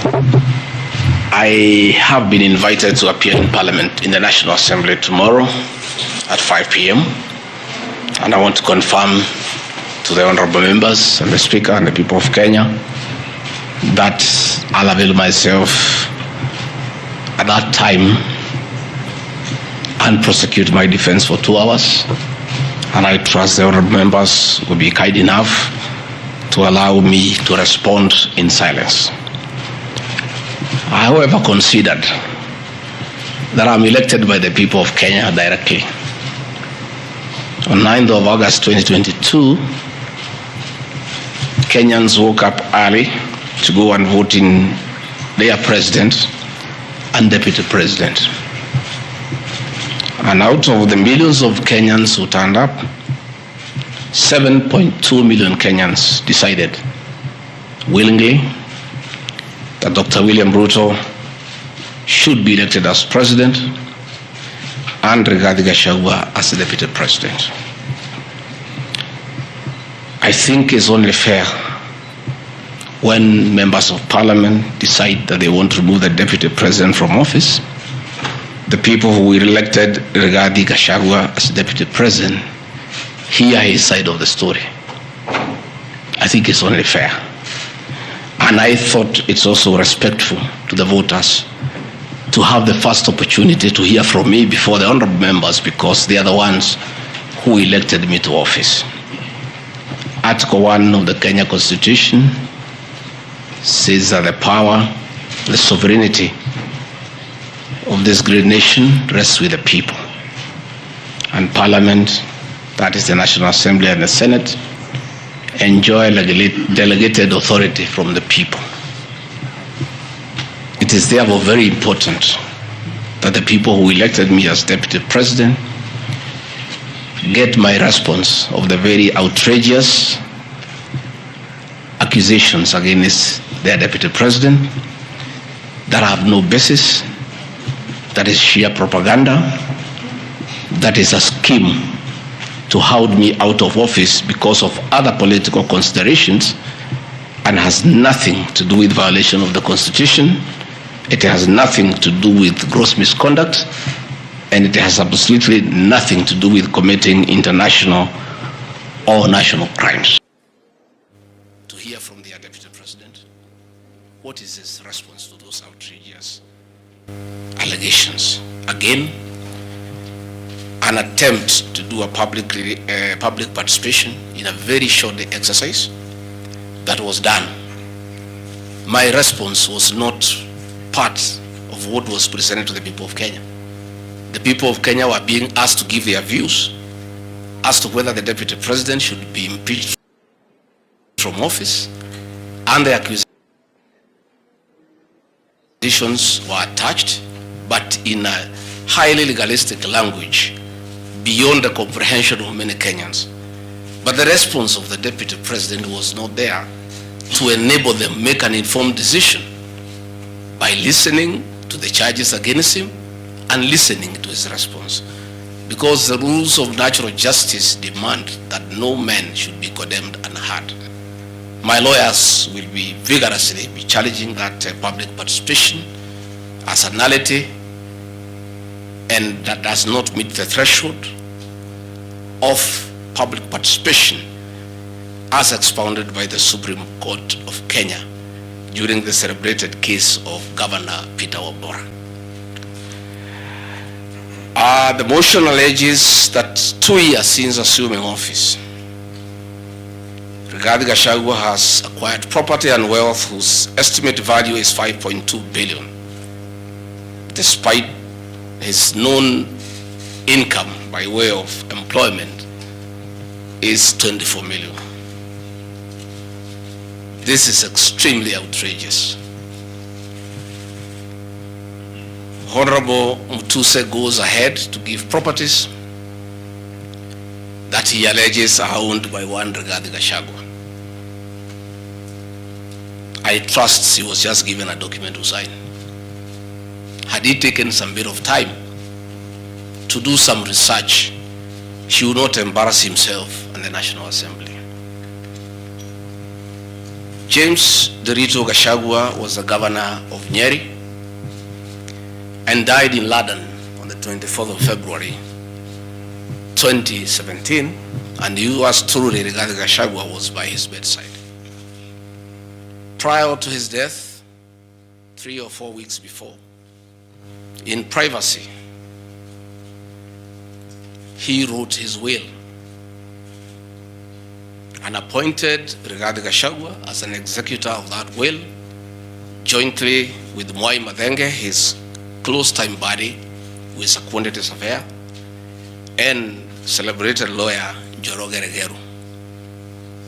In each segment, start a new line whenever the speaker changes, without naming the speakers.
I have been invited to appear in Parliament in the National Assembly tomorrow at 5 p.m. And I want to confirm to the honorable members and the Speaker and the people of Kenya that I'll avail myself at that time and prosecute my defense for 2 hours. And I trust the honorable members will be kind enough to allow me to respond in silence. I, however, considered that I'm elected by the people of Kenya directly. On 9th of August 2022, Kenyans woke up early to go and vote in their president and deputy president. And out of the millions of Kenyans who turned up, 7.2 million Kenyans decided willingly that Dr. William Ruto should be elected as president and Gachagua as the deputy president. I think it's only fair when members of parliament decide that they want to remove the deputy president from office, the people who were elected regarding Gachagua as deputy president hear his side of the story. I think it's only fair. And I thought it's also respectful to the voters to have the first opportunity to hear from me before the honorable members, because they are the ones who elected me to office. Article 1 of the Kenya Constitution says that the power, the sovereignty of this great nation rests with the people. And Parliament, that is the National Assembly and the Senate, enjoy delegated authority from the people. It is therefore very important that the people who elected me as deputy president get my response of the very outrageous accusations against their deputy president that have no basis, that is sheer propaganda, that is a scheme to hold me out of office because of other political considerations, and has nothing to do with violation of the Constitution. It has nothing to do with gross misconduct, and it has absolutely nothing to do with committing international or national crimes. To hear from the Deputy President, what is his response to those outrageous allegations? Again, an attempt to do a public participation in a very short exercise that was done. My response was not part of what was presented to the people of Kenya. The people of Kenya were being asked to give their views as to whether the deputy president should be impeached from office, and the accusations were attached, but in a highly legalistic language beyond the comprehension of many Kenyans. But the response of the deputy president was not there to enable them make an informed decision by listening to the charges against him and listening to his response. Because the rules of natural justice demand that no man should be condemned unheard. My lawyers will be vigorously challenging that public participation as a nullity, and that does not meet the threshold of public participation as expounded by the Supreme Court of Kenya during the celebrated case of Governor Peter Wabora. The motion alleges that 2 years since assuming office, Rigathi Gachagua has acquired property and wealth whose estimated value is 5.2 billion, despite his known income by way of employment is 24 million. This is extremely outrageous. Honorable Mutuse goes ahead to give properties that he alleges are owned by one Rigathi Gachagua. I trust he was just given a document to sign. Had he taken some bit of time to do some research, he would not embarrass himself in the National Assembly. James Gachagua was the governor of Nyeri and died in London on the 24th of February 2017, and yours truly, Rigathi Gachagua, was by his bedside. Prior to his death, 3 or 4 weeks before, in privacy, he wrote his will and appointed Rigathi Gachagua as an executor of that will, jointly with Mwai Madenge, his close-time buddy, who is a quantity surveyor, and celebrated lawyer Njoroge Regeru.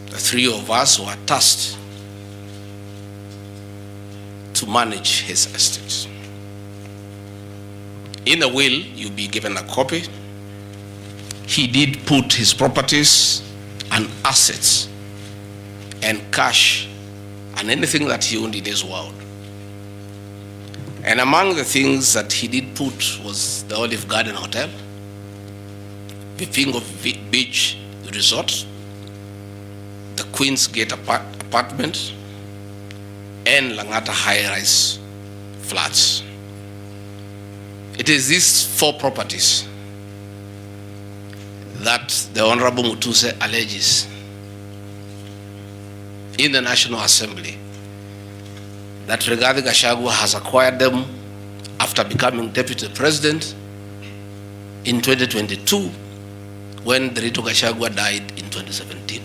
The three of us were tasked to manage his estate. In the will, you'll be given a copy. He did put his properties and assets and cash and anything that he owned in his world. And among the things that he did put was the Olive Garden Hotel, Vipingo Beach Resort, the Queen's Gate apartment, and Langata high-rise flats. It is these 4 properties that the Honorable Mutuse alleges in the National Assembly that Rigathi Gachagua has acquired them after becoming Deputy President in 2022, when Nderitu Gachagua died in 2017.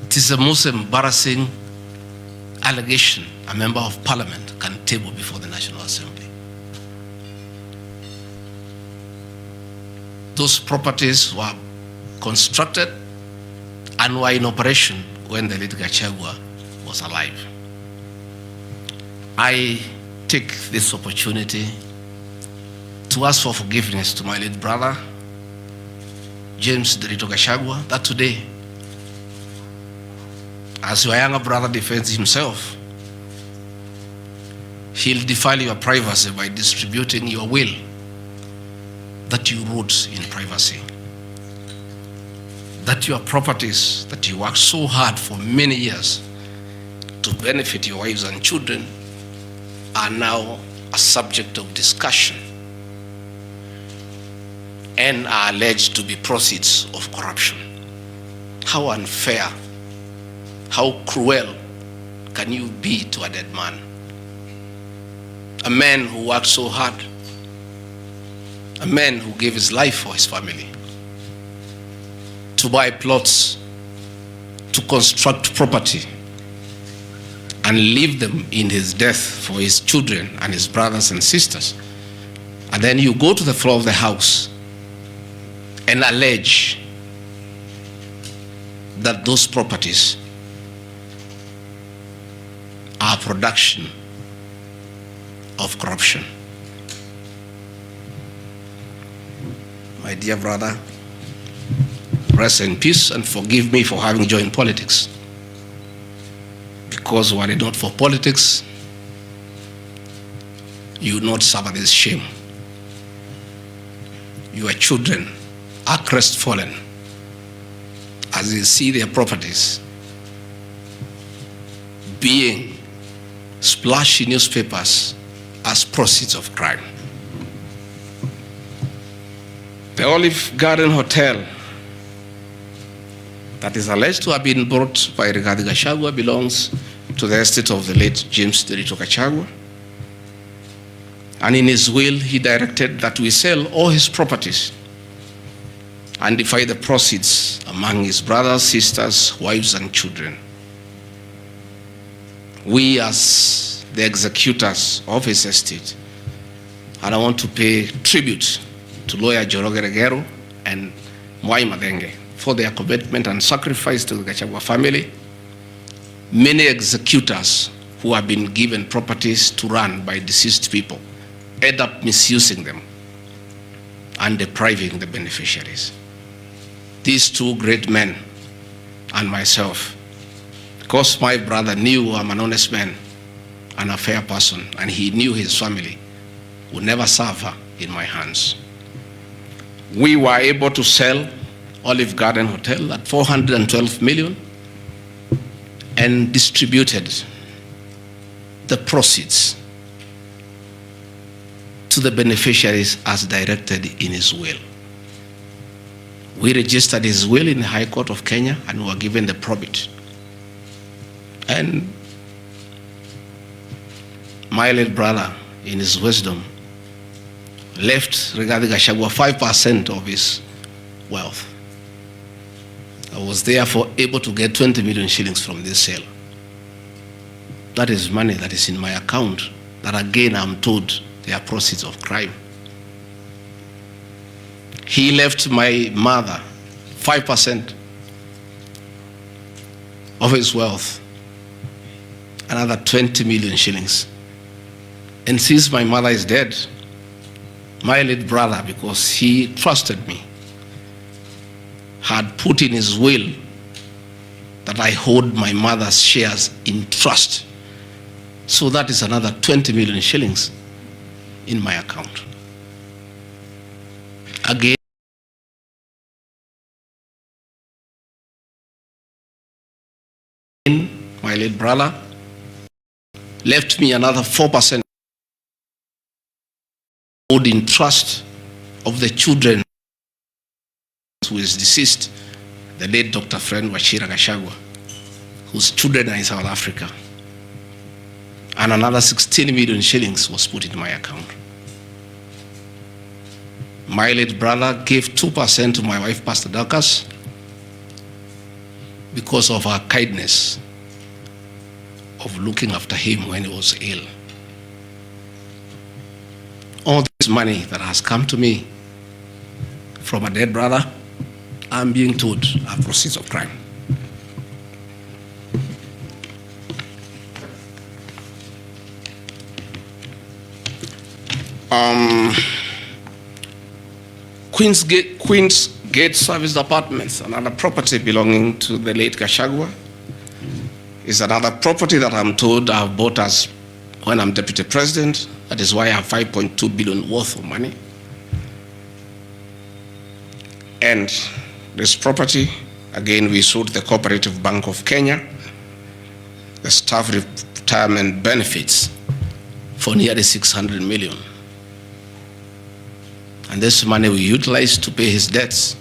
It is the most embarrassing allegation a member of parliament can table before the National Assembly. Those properties were constructed and were in operation when the late Gachagua was alive. I take this opportunity to ask for forgiveness to my late brother, James Gachagua, that today, as your younger brother defends himself, he'll defile your privacy by distributing your will that you wrote in privacy. That your properties that you worked so hard for many years to benefit your wives and children are now a subject of discussion and are alleged to be proceeds of corruption. How unfair, how cruel can you be to a dead man? A man who worked so hard, a man who gave his life for his family, to buy plots, to construct property, and leave them in his death for his children and his brothers and sisters. And then you go to the floor of the House and allege that those properties are production of corruption. My dear brother, rest in peace and forgive me for having joined politics. Because were it not for politics, you would not suffer this shame. Your children are crestfallen as they see their properties being splashed in newspapers as proceeds of crime. The Olive Garden Hotel that is alleged to have been bought by Rigathi Gachagua belongs to the estate of the late James Gachagua. And in his will, he directed that we sell all his properties and divide the proceeds among his brothers, sisters, wives, and children. We, as the executors of his estate, and I want to pay tribute to lawyer Njoroge Regeru and Mwai Madenge for their commitment and sacrifice to the Gachagua family. Many executors who have been given properties to run by deceased people end up misusing them and depriving the beneficiaries. These two great men and myself, because my brother knew I'm an honest man and a fair person, and he knew his family would never suffer in my hands. We were able to sell Olive Garden Hotel at 412 million and distributed the proceeds to the beneficiaries as directed in his will. We registered his will in the High Court of Kenya and were given the probate. And my late brother, in his wisdom, left regarding Gachagua 5% of his wealth. I was therefore able to get 20 million shillings from this sale. That is money that is in my account that again I'm told they are proceeds of crime. He left my mother 5% of his wealth, another 20 million shillings. And since my mother is dead, my late brother, because he trusted me, had put in his will that I hold my mother's shares in trust. So that is another 20 million shillings in my account. Again, my late brother left me another 4% hold in trust of the children who is deceased, the late Dr. Friend Wachira Gachagua, whose children are in South Africa. And another 16 million shillings was put in my account. My late brother gave 2% to my wife, Pastor Dorcas, because of her kindness of looking after him when he was ill. All this money that has come to me from a dead brother, I'm being told are proceeds of crime. Queen's Gate Service Apartments, another property belonging to the late Gachagua, is another property that I'm told I've bought as when I'm deputy president. That is why I have 5.2 billion worth of money. And this property, again, we sold the Cooperative Bank of Kenya, the staff retirement benefits for nearly 600 million. And this money we utilized to pay his debts.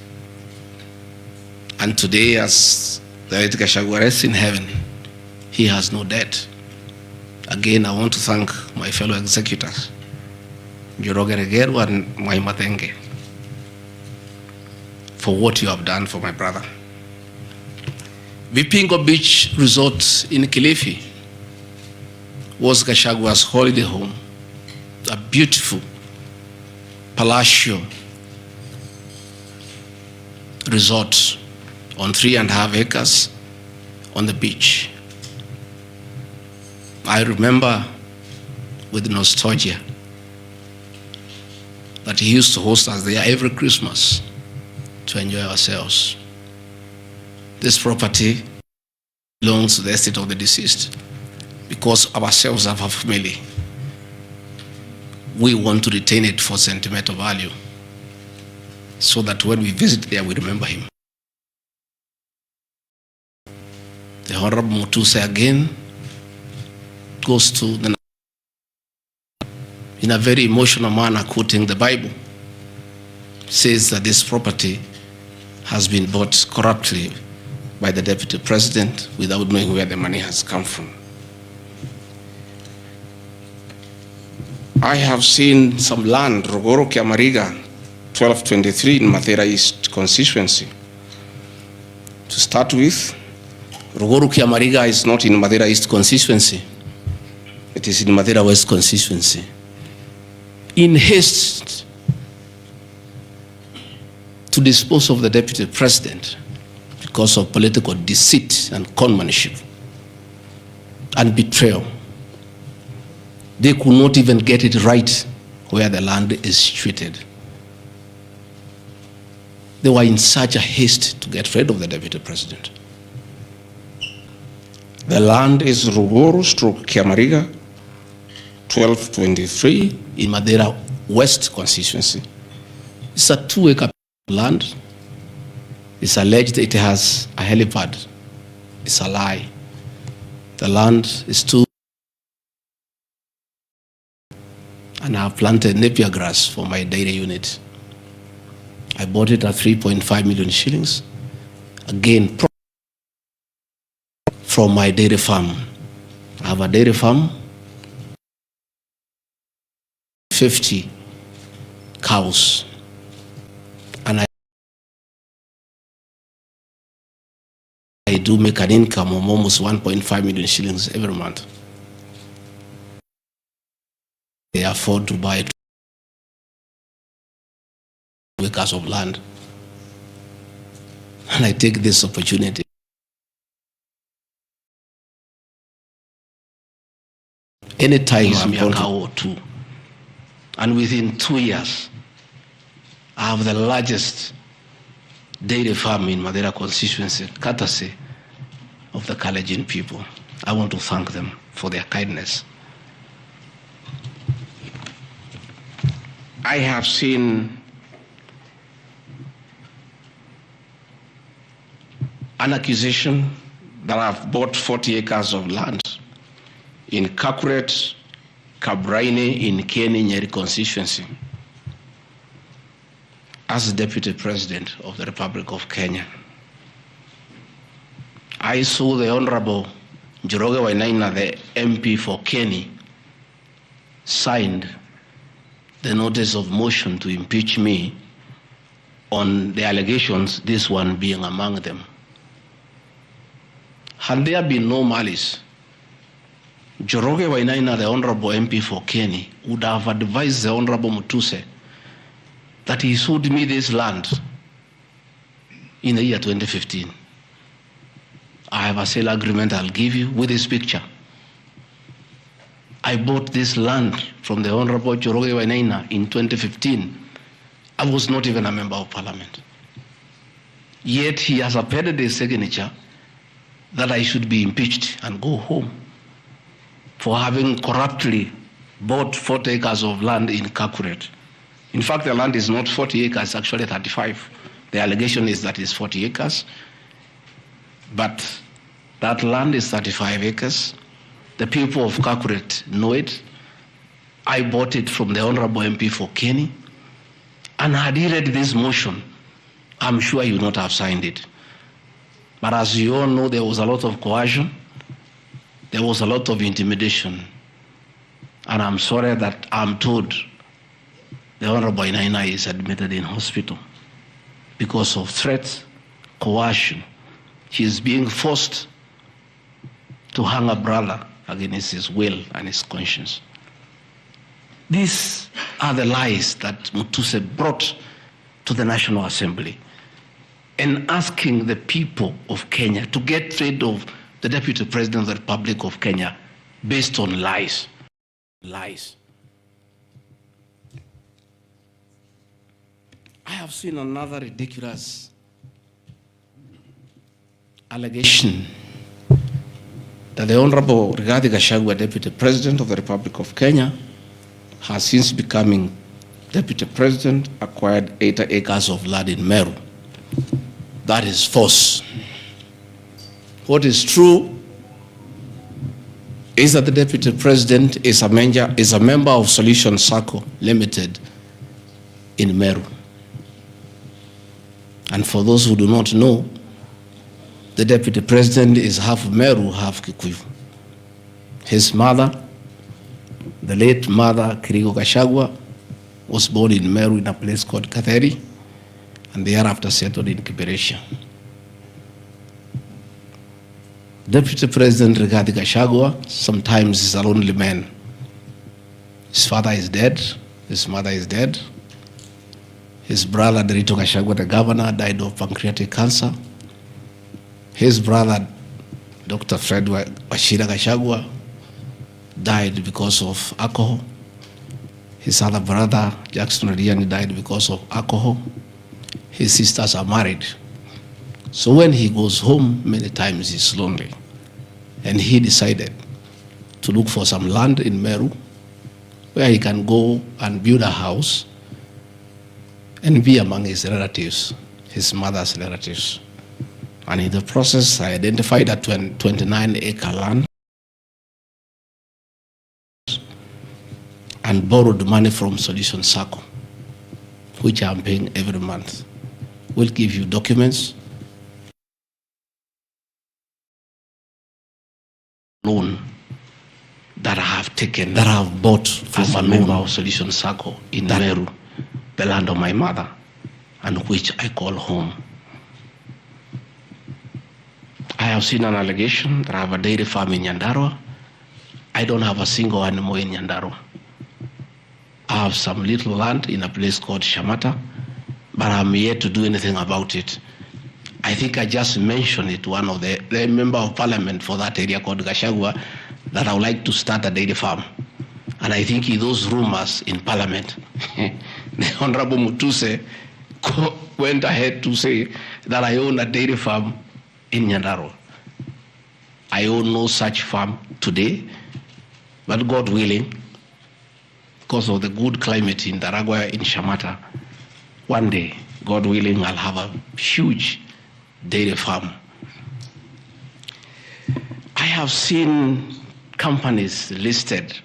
And today, as the late Gachagua rests in heaven, he has no debt. Again, I want to thank my fellow executors, Njoroge Regeru and Mwai Mathenge, for what you have done for my brother. Vipingo Beach Resort in Kilifi was Gachagua's holiday home, a beautiful palatial resort on 3.5 acres on the beach. I remember with nostalgia that he used to host us there every Christmas to enjoy ourselves. This property belongs to the estate of the deceased because ourselves have a family. We want to retain it for sentimental value so that when we visit there, we remember him. The Honorable Mutuse again goes to the, in a very emotional manner, quoting the Bible, says that this property has been bought corruptly by the deputy president without knowing where the money has come from. I have seen some land, Rogoro Kiamariga, 1223 in Mathera East constituency. To start with, Rogoro Kiamariga is not in Mathera East constituency. It is in Mathera West constituency. In haste to dispose of the deputy president because of political deceit and conmanship and betrayal, they could not even get it right where the land is situated. They were in such a haste to get rid of the deputy president. The land is Ruguru/Kiamariga, 1223 in Mathera West constituency. It's a 2-acre land. It's alleged it has a helipad. It's a lie. The land is too, and I've planted napier grass for my dairy unit. I bought it at 3.5 million shillings. Again, from my dairy farm. I have a dairy farm, 50 cows, and I do make an income of almost 1.5 million shillings every month. They afford to buy 2 acres of land. And I take this opportunity. Anytime I'm a cow or two, and within 2 years, I have the largest dairy farm in Madeira constituency, courtesy of the Kalenjin people. I want to thank them for their kindness. I have seen an accusation that I've bought 40 acres of land in Kakuret, Kabraine, in Kieni, Nyeri constituency as Deputy President of the Republic of Kenya. I saw the Honorable Njoroge Wainaina, the MP for Kieni, signed the notice of motion to impeach me on the allegations, this one being among them. Had there been no malice, Njoroge Wainaina, the Honorable MP for Kieni, would have advised the Honorable Mutuse that he sold me this land in the year 2015. I have a sale agreement I'll give you with this picture. I bought this land from the Honorable Njoroge Wainaina in 2015. I was not even a member of parliament. Yet he has appended his signature that I should be impeached and go home for having corruptly bought 40 acres of land in Kakuret. In fact, the land is not 40 acres, actually 35. The allegation is that it's 40 acres, but that land is 35 acres. The people of Kakuret know it. I bought it from the Honorable MP for Kieni, and had he read this motion, I'm sure he would not have signed it. But as you all know, there was a lot of coercion, there was a lot of intimidation, and I'm sorry that I'm told the Honorable Wainaina is admitted in hospital because of threats, coercion. He is being forced to hang a brother against his will and his conscience. These are the lies that Mutuse brought to the National Assembly, and asking the people of Kenya to get rid of the Deputy President of the Republic of Kenya based on lies. Lies. I have seen another ridiculous allegation that the Honorable Gachagua, Deputy President of the Republic of Kenya, has since becoming Deputy President, acquired 80 acres of land in Meru. That is false. What is true is that the Deputy President is a member of Solution Circle Limited in Meru. And for those who do not know, the Deputy President is half Meru, half Kikuyu. His mother, the late mother, Kirigo Gachagua, was born in Meru in a place called Katheri, and thereafter settled in Kiberesha. Deputy President Rigathi Gachagua sometimes is a lonely man. His father is dead, his mother is dead. His brother, Derito Gachagua, the governor, died of pancreatic cancer. His brother, Dr. Fred Wachira Gachagua, died because of alcohol. His other brother, Jackson Riani, died because of alcohol. His sisters are married. So when he goes home, many times he's lonely. And he decided to look for some land in Meru where he can go and build a house and be among his relatives. his mother's relatives. And in the process, I identified a 29-acre land and borrowed money from Solution Circle, which I'm paying every month. We'll give you documents. Loan that I have taken, that I have bought from a member of Solution Circle in Meru, the land of my mother, and which I call home. I have seen an allegation that I have a dairy farm in Nyandarua. I don't have a single animal in Nyandarua. I have some little land in a place called Shamata, but I'm yet to do anything about it. I think I just mentioned it to one of the member of parliament for that area called Gachagua that I would like to start a dairy farm. And I think in those rumors in parliament, the Honorable Mutuse went ahead to say that I own a dairy farm in Nyandarua. I own no such farm today, but God willing, because of the good climate in Daragwa, in Shamata, one day, God willing, I'll have a huge dairy farm. I have seen companies listed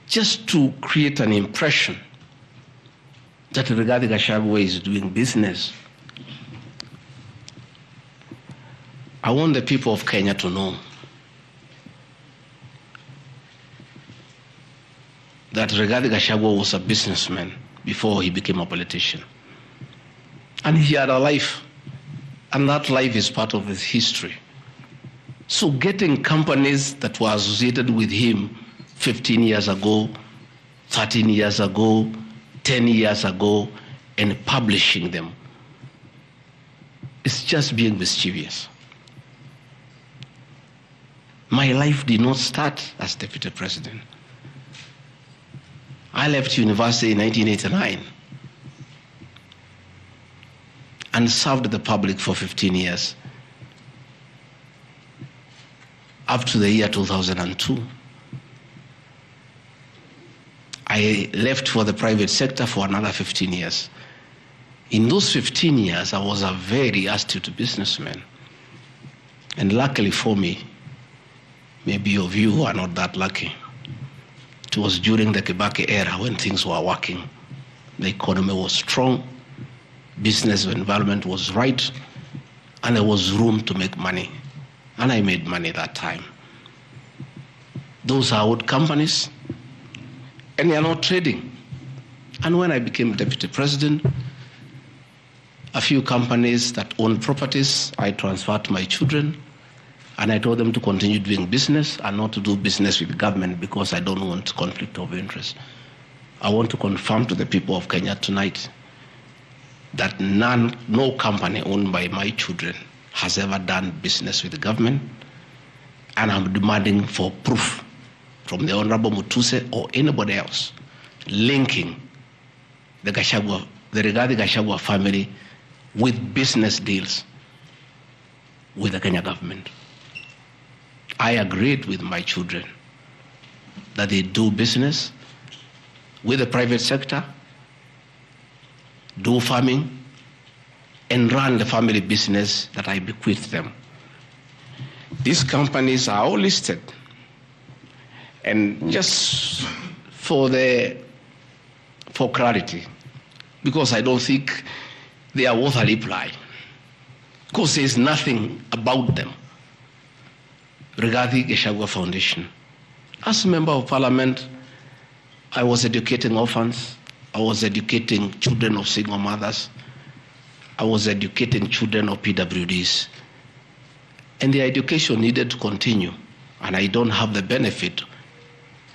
just to create an impression that Rigathi Gachagua is doing business. I want the people of Kenya to know that Rigathi Gachagua was a businessman before he became a politician. And he had a life, and that life is part of his history. So getting companies that were associated with him 15 years ago, 13 years ago, 10 years ago, and publishing them, it's just being mischievous. My life did not start as deputy president. I left university in 1989 and served the public for 15 years, up to the year 2002. I left for the private sector for another 15 years. In those 15 years, I was a very astute businessman. And luckily for me, maybe of you are not that lucky, it was during the Kibaki era when things were working. The economy was strong, business environment was right, and there was room to make money. And I made money that time. Those are old companies, and they are not trading. And when I became deputy president, a few companies that owned properties, I transferred to my children, and I told them to continue doing business and not to do business with the government because I don't want conflict of interest. I want to confirm to the people of Kenya tonight that no company owned by my children has ever done business with the government, and I'm demanding for proof from the Honorable Mutuse or anybody else linking the Rigathi Gachagua family with business deals with the Kenya government. I agreed with my children that they do business with the private sector, do farming, and run the family business that I bequeathed them. These companies are all listed. And just for clarity, because I don't think they are worth a reply, because there's nothing about them. Rigathi Gachagua Foundation. As a member of parliament, I was educating orphans, I was educating children of single mothers, I was educating children of PWDs. And the education needed to continue, and I don't have the benefit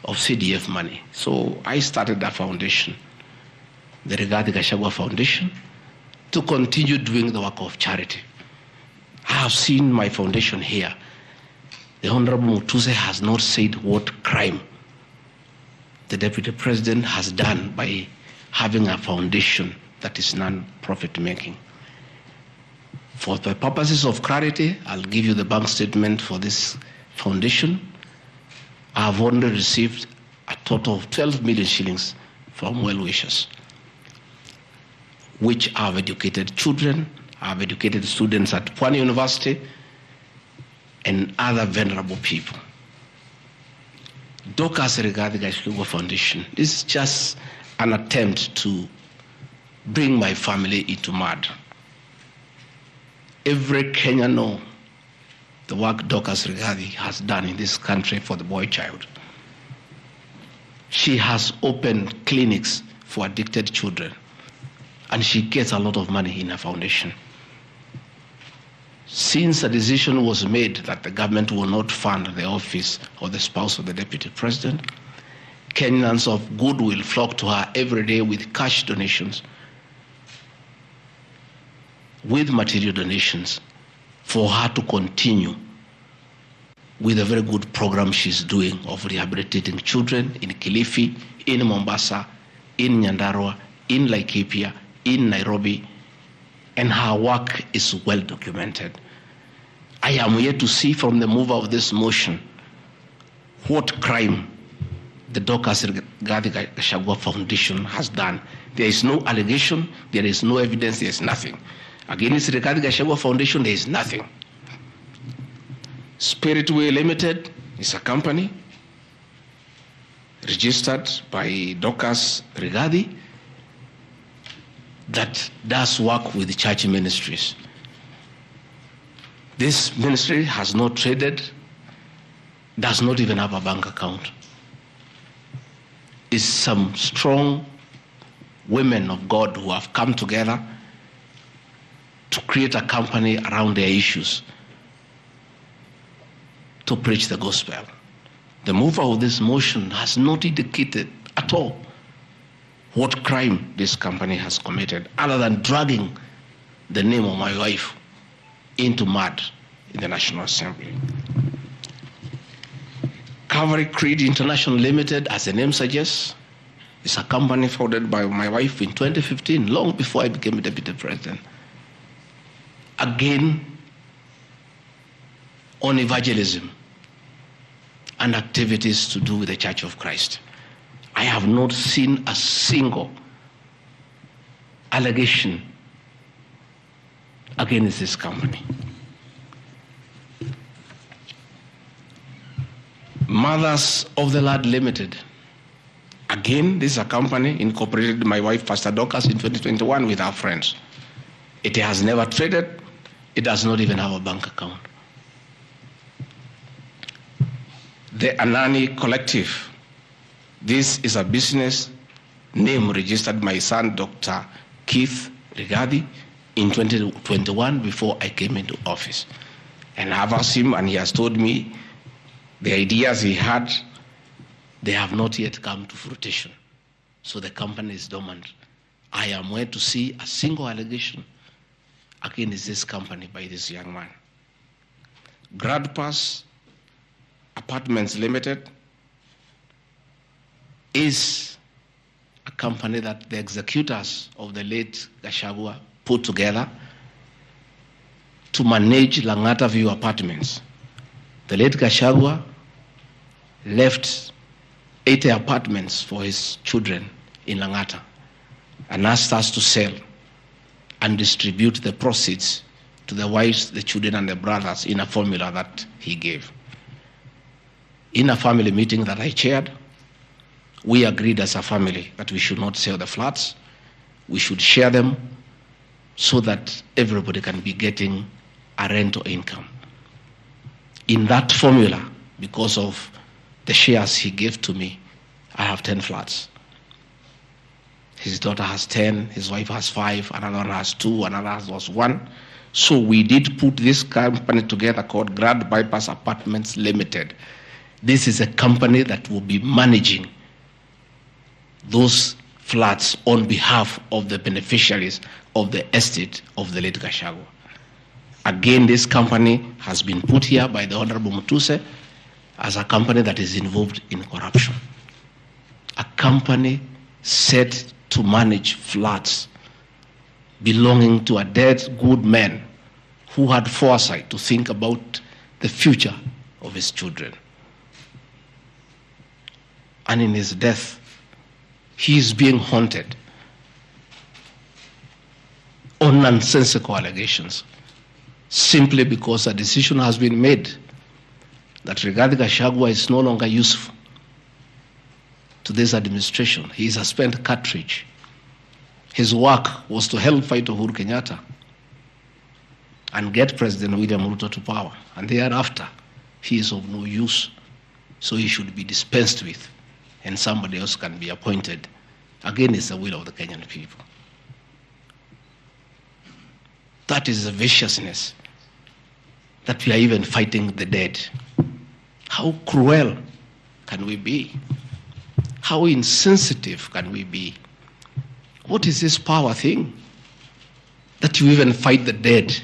of CDF money. So I started a foundation, the Rigathi Gachagua Foundation, to continue doing the work of charity. I have seen my foundation here. The Honorable Mutuse has not said what crime the Deputy President has done by having a foundation that is non-profit making. For the purposes of clarity, I'll give you the bank statement for this foundation. I have only received a total of 12 million shillings from well-wishers. which have educated children, have educated students at Pwani University, and other vulnerable people. Dorcas regarding Gachagua Foundation, this is just an attempt to bring my family into mud. Every Kenyan knows the work Dorcas Rigathi has done in this country for the boy child. She has opened clinics for addicted children, and she gets a lot of money in her foundation. Since a decision was made that the government will not fund the office of the spouse of the deputy president, Kenyans of goodwill flock to her every day with cash donations, with material donations, for her to continue with a very good program she's doing of rehabilitating children in Kilifi, in Mombasa, in Nyandarua, in Laikipia, in Nairobi, and her work is well documented. I am yet to see from the mover of this motion what crime the Dorcas Rigathi Gachagua Foundation has done. There is no allegation, there is no evidence, there is nothing. Against Rigathi Gachagua Foundation, there is nothing. Spiritway Limited is a company registered by Dorcas Rigathi that does work with the church ministries. This ministry has not traded, does not even have a bank account. It's some strong women of God who have come together to create a company around their issues to preach the gospel. The mover of this motion has not indicated at all what crime this company has committed, other than dragging the name of my wife into mud in the National Assembly. Calvary Creed International Limited, as the name suggests, is a company founded by my wife in 2015, long before I became deputy president. Again, on evangelism and activities to do with the Church of Christ. I have not seen a single allegation against this company. Mothers of the Lord Limited. Again, this is a company incorporated by my wife, Pastor Dorcas, in 2021 with our friends. It has never traded. It does not even have a bank account. The Anani Collective. This is a business name registered by my son, Dr. Keith Rigathi, in 2021 before I came into office. And I've asked him, and he has told me the ideas he had, they have not yet come to fruition. So the company is dormant. I am yet to see a single allegation against this company by this young man. GradPass Apartments Limited is a company that the executors of the late Gachagua put together to manage Langata View Apartments. The late Gachagua left 80 apartments for his children in Langata and asked us to sell and distribute the proceeds to the wives, the children, and the brothers in a formula that he gave. In a family meeting that I chaired, we agreed as a family that we should not sell the flats. We should share them so that everybody can be getting a rental income. In that formula, because of the shares he gave to me, I have 10 flats. His daughter has 10, his wife has 5, another one has 2, another has 1. So we did put this company together called Grand Bypass Apartments Limited. This is a company that will be managing those flats on behalf of the beneficiaries of the estate of the late Gachagua. Again, this company has been put here by the Honorable Mutuse as a company that is involved in corruption. A company set to manage flats belonging to a dead good man who had foresight to think about the future of his children. And in his death, he is being haunted on nonsensical allegations, simply because a decision has been made that regarding Gachagua is no longer useful to this administration. He is a spent cartridge. His work was to help fight Uhuru Kenyatta and get President William Ruto to power. And thereafter, he is of no use. So he should be dispensed with, and somebody else can be appointed against the will of the Kenyan people. That is the viciousness that we are even fighting the dead. How cruel can we be? How insensitive can we be? What is this power thing? That you even fight the dead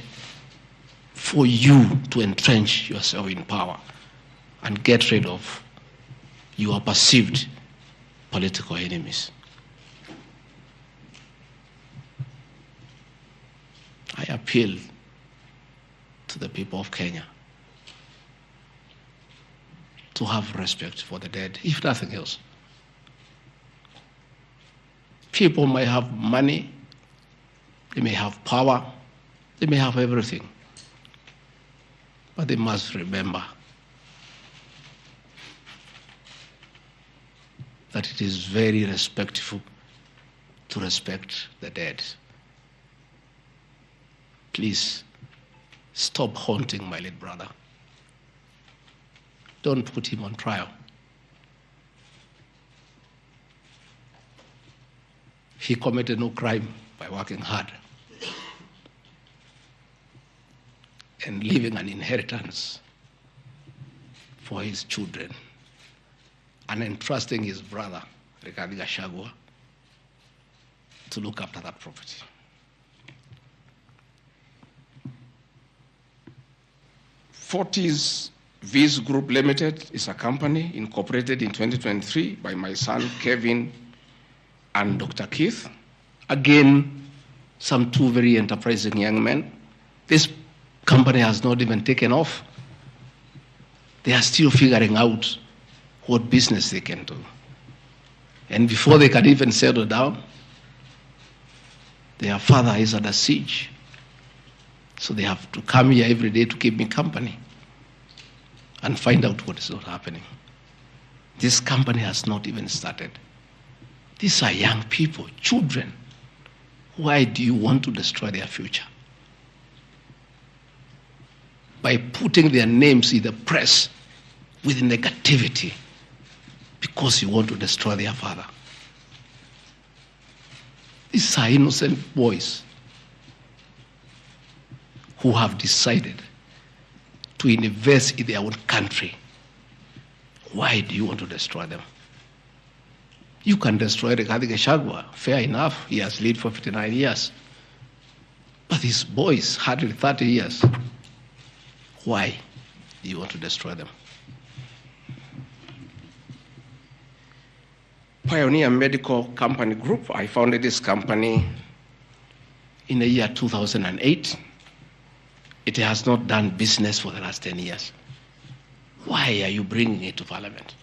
for you to entrench yourself in power and get rid of your perceived political enemies. I appeal to the people of Kenya to have respect for the dead, if nothing else. People may have money, they may have power, they may have everything, but they must remember that it is very respectful to respect the dead. Please stop haunting my late brother. Don't put him on trial. He committed no crime by working hard and leaving an inheritance for his children and entrusting his brother, Rigathi Gachagua, to look after that property. Fortis Viz Group Limited is a company incorporated in 2023 by my son Kevin and Dr. Keith. Again, some two very enterprising young men. This company has not even taken off. They are still figuring out what business they can do. And before they can even settle down, their father is under siege. So they have to come here every day to keep me company and find out what is not happening. This company has not even started. These are young people, children. Why do you want to destroy their future? By putting their names in the press with negativity because you want to destroy their father. These are innocent boys who have decided to invest in their own country. Why do you want to destroy them? You can destroy Rigathi Gachagua, fair enough, he has lived for 59 years. But these boys, hardly 30 years. Why do you want to destroy them? Pioneer Medical Company Group, I founded this company in the year 2008. It has not done business for the last 10 years. Why are you bringing it to Parliament?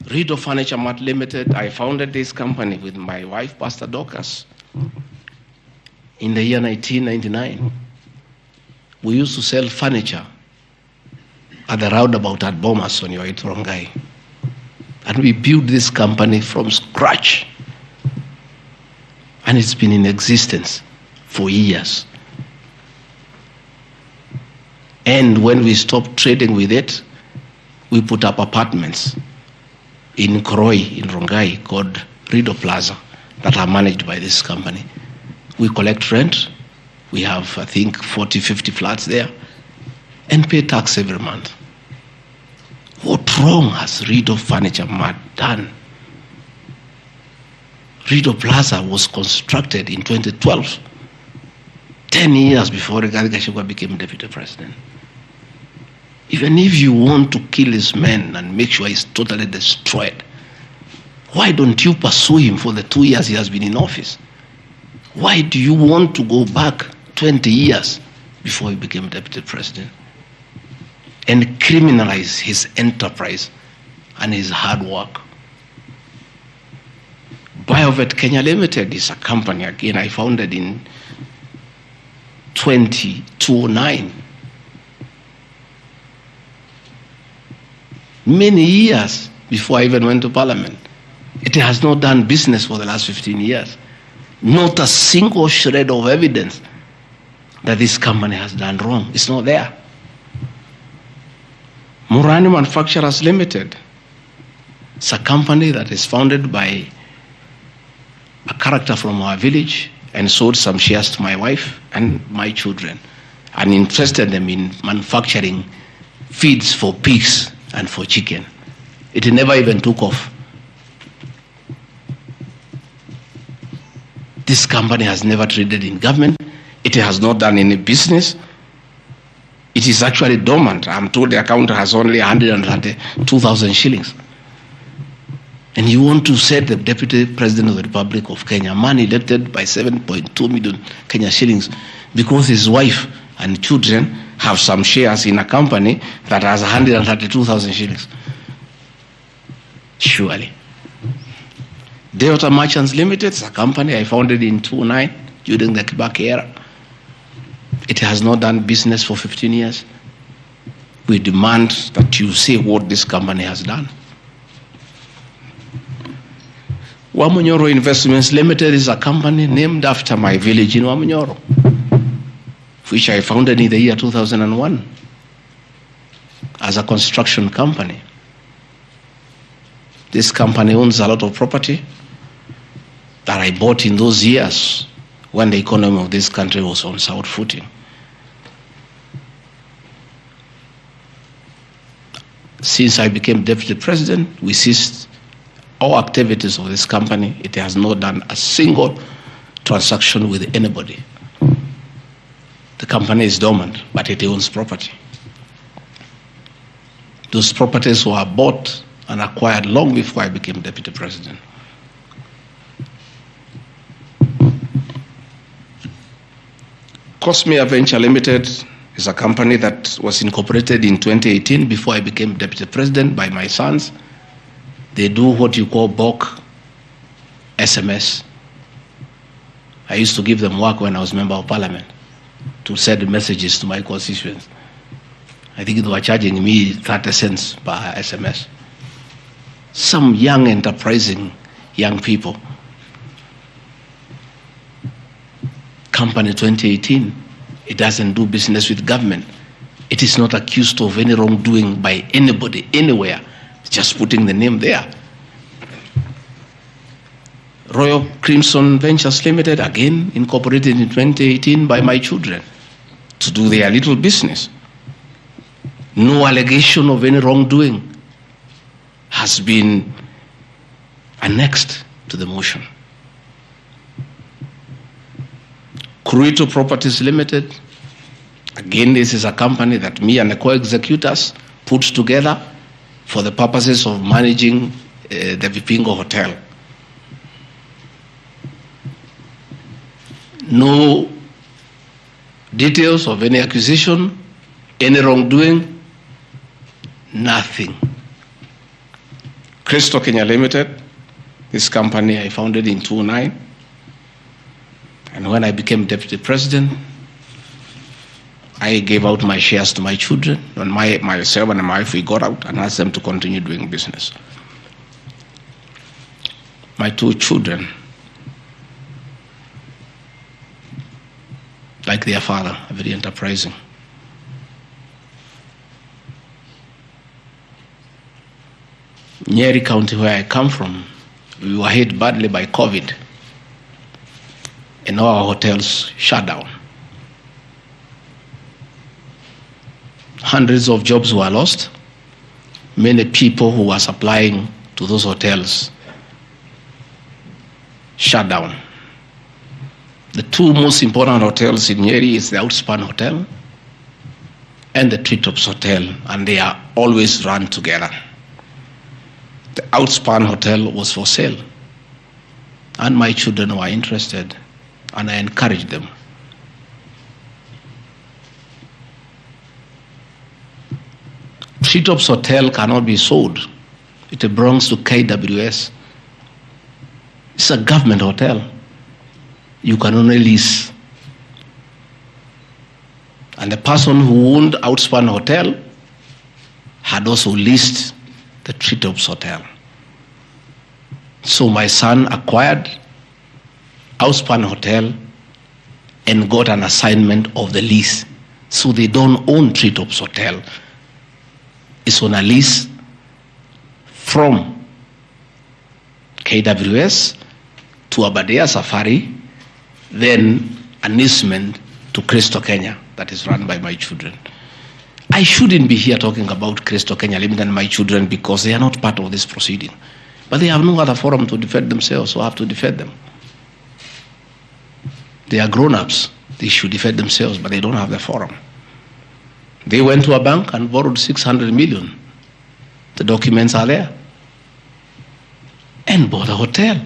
Rido Furniture Mart Limited, I founded this company with my wife, Pastor Dorcas, in the year 1999. We used to sell furniture at the roundabout at Bomas on your way to Rongai. And we built this company from scratch. And it's been in existence for years. And when we stopped trading with it, we put up apartments in Koroi, in Rongai, called Rido Plaza, that are managed by this company. We collect rent. We have, I think, 40, 50 flats there, and pay tax every month. What wrong has Rido Furniture Mart done? Rido Plaza was constructed in 2012, 10 years before Rigathi Gachagua became deputy president. Even if you want to kill his man and make sure he's totally destroyed, why don't you pursue him for the 2 years he has been in office? Why do you want to go back 20 years before he became deputy president and criminalize his enterprise and his hard work Biovet Kenya Limited is a company, again, I founded in 2009. Many years before I even went to Parliament. It has not done business for the last 15 years. Not a single shred of evidence that this company has done wrong. It's not there. Murani Manufacturers Limited. It's a company that is founded by a character from our village and sold some shares to my wife and my children and interested them in manufacturing feeds for pigs and for chicken. It never even took off. This company has never traded in government. It has not done any business. It is actually dormant. I'm told the account has only 132,000 shillings. And you want to set the Deputy President of the Republic of Kenya, a man elected by 7.2 million Kenya shillings, because his wife and children have some shares in a company that has 132,000 shillings. Surely. Delta Merchants Limited is a company I founded in 2009 during the Kibaki era. It has not done business for 15 years. We demand that you say what this company has done. Wamunyoro Investments Limited is a company named after my village in Wamunyoro, which I founded in the year 2001 as a construction company. This company owns a lot of property that I bought in those years when the economy of this country was on sound footing. Since I became Deputy President, we ceased all activities of this company. It has not done a single transaction with anybody. The company is dormant, but it owns property. Those properties were bought and acquired long before I became Deputy President. Cosmea Venture Limited is a company that was incorporated in 2018 before I became Deputy President by my sons. They do what you call bulk SMS. I used to give them work when I was Member of Parliament to send messages to my constituents. I think they were charging me 30 cents per SMS. Some young, enterprising young people. Company 2018, it doesn't do business with government. It is not accused of any wrongdoing by anybody, anywhere. Just putting the name there. Royal Crimson Ventures Limited, again incorporated in 2018 by my children to do their little business. No allegation of any wrongdoing has been annexed to the motion. Kurito Properties Limited, again, this is a company that me and the co-executors put together for the purposes of managing the Vipingo Hotel. No details of any accusation, any wrongdoing, nothing. Crystal Kenya Limited, this company I founded in 2009. And when I became Deputy President, I gave out my shares to my children. When myself and my wife, we got out and asked them to continue doing business. My two children, like their father, are very enterprising. Nyeri County, where I come from, we were hit badly by COVID, and all our hotels shut down. Hundreds of jobs were lost. Many people who were supplying to those hotels shut down. The two most important hotels in Nyeri is the Outspan Hotel and the Treetops Hotel, and they are always run together. The Outspan Hotel was for sale, and my children were interested, and I encouraged them. Treetops Hotel cannot be sold. It belongs to KWS. It's a government hotel. You can only lease. And the person who owned Outspan Hotel had also leased the Treetops Hotel. So my son acquired Outspan Hotel and got an assignment of the lease. So they don't own Treetops Hotel. It's on a lease from KWS to Aberdare Safari, then an easement to Crystal Kenya that is run by my children. I shouldn't be here talking about Crystal Kenya Limited and my children because they are not part of this proceeding. But they have no other forum to defend themselves, so I have to defend them. They are grown-ups. They should defend themselves, but they don't have the forum. They went to a bank and borrowed 600 million. The documents are there. And bought a hotel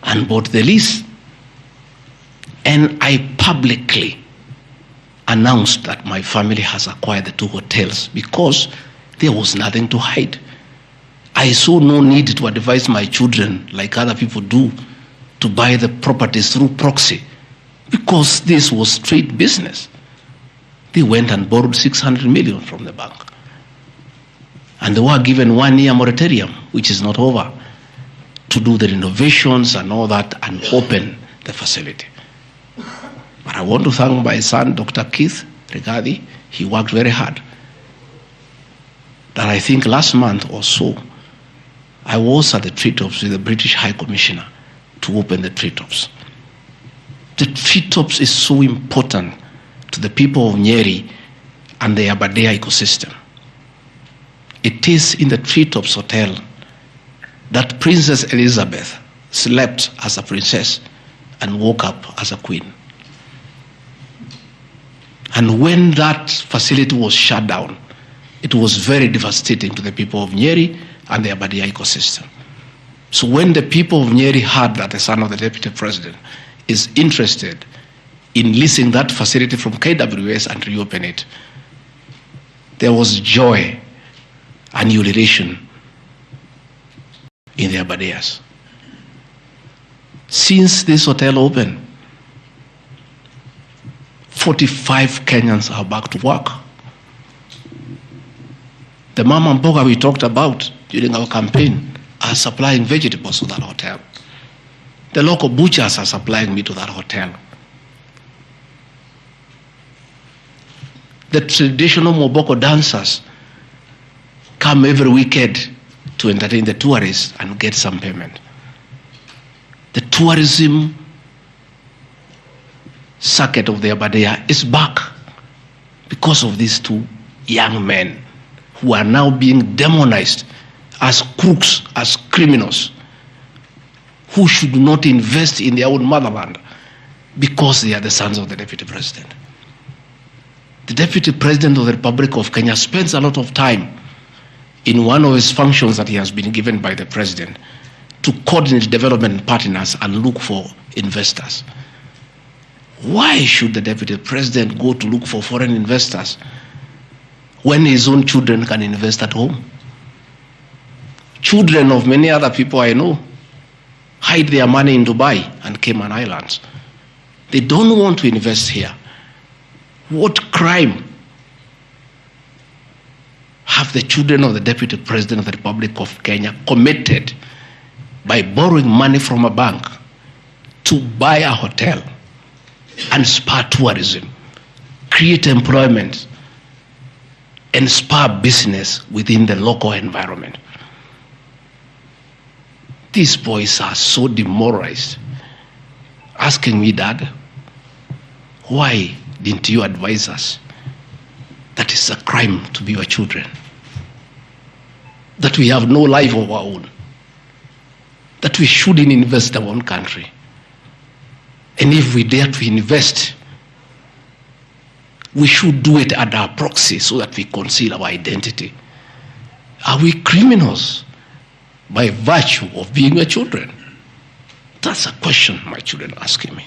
and bought the lease. And I publicly announced that my family has acquired the two hotels because there was nothing to hide. I saw no need to advise my children, like other people do, to buy the properties through proxy because this was straight business. They went and borrowed 600 million from the bank. And they were given 1 year moratorium, which is not over, to do the renovations and all that and open the facility. But I want to thank my son, Dr. Keith Regadi. He worked very hard. That I think last month or so, I was at the Treetops with the British High Commissioner to open the Treetops. The Treetops is so important to the people of Nyeri and the Aberdare ecosystem. It is in the Treetops Hotel that Princess Elizabeth slept as a princess and woke up as a queen. And when that facility was shut down, it was very devastating to the people of Nyeri and the Aberdare ecosystem. So when the people of Nyeri heard that the son of the deputy president is interested in leasing that facility from KWS and reopen it, there was joy and ululation in the Aberdares. Since this hotel opened, 45 Kenyans are back to work. The mama mboga we talked about during our campaign are supplying vegetables to that hotel. The local butchers are supplying meat to that hotel. The traditional Moboko dancers come every weekend to entertain the tourists and get some payment. The tourism circuit of the Aberdare is back because of these two young men who are now being demonized as crooks, as criminals, who should not invest in their own motherland because they are the sons of the deputy president. The deputy president of the Republic of Kenya spends a lot of time in one of his functions that he has been given by the president to coordinate development partners and look for investors. Why should the deputy president go to look for foreign investors when his own children can invest at home? Children of many other people I know hide their money in Dubai and Cayman Islands. They don't want to invest here. What crime have the children of the deputy president of the Republic of Kenya committed by borrowing money from a bank to buy a hotel and spur tourism, create employment, and spur business within the local environment? These boys are so demoralized, asking me, Dad, why didn't you advise us that it's a crime to be your children? That we have no life of our own? That we shouldn't invest in our own country? And if we dare to invest, we should do it at our proxy so that we conceal our identity. Are we criminals by virtue of being your children? That's a question my children are asking me.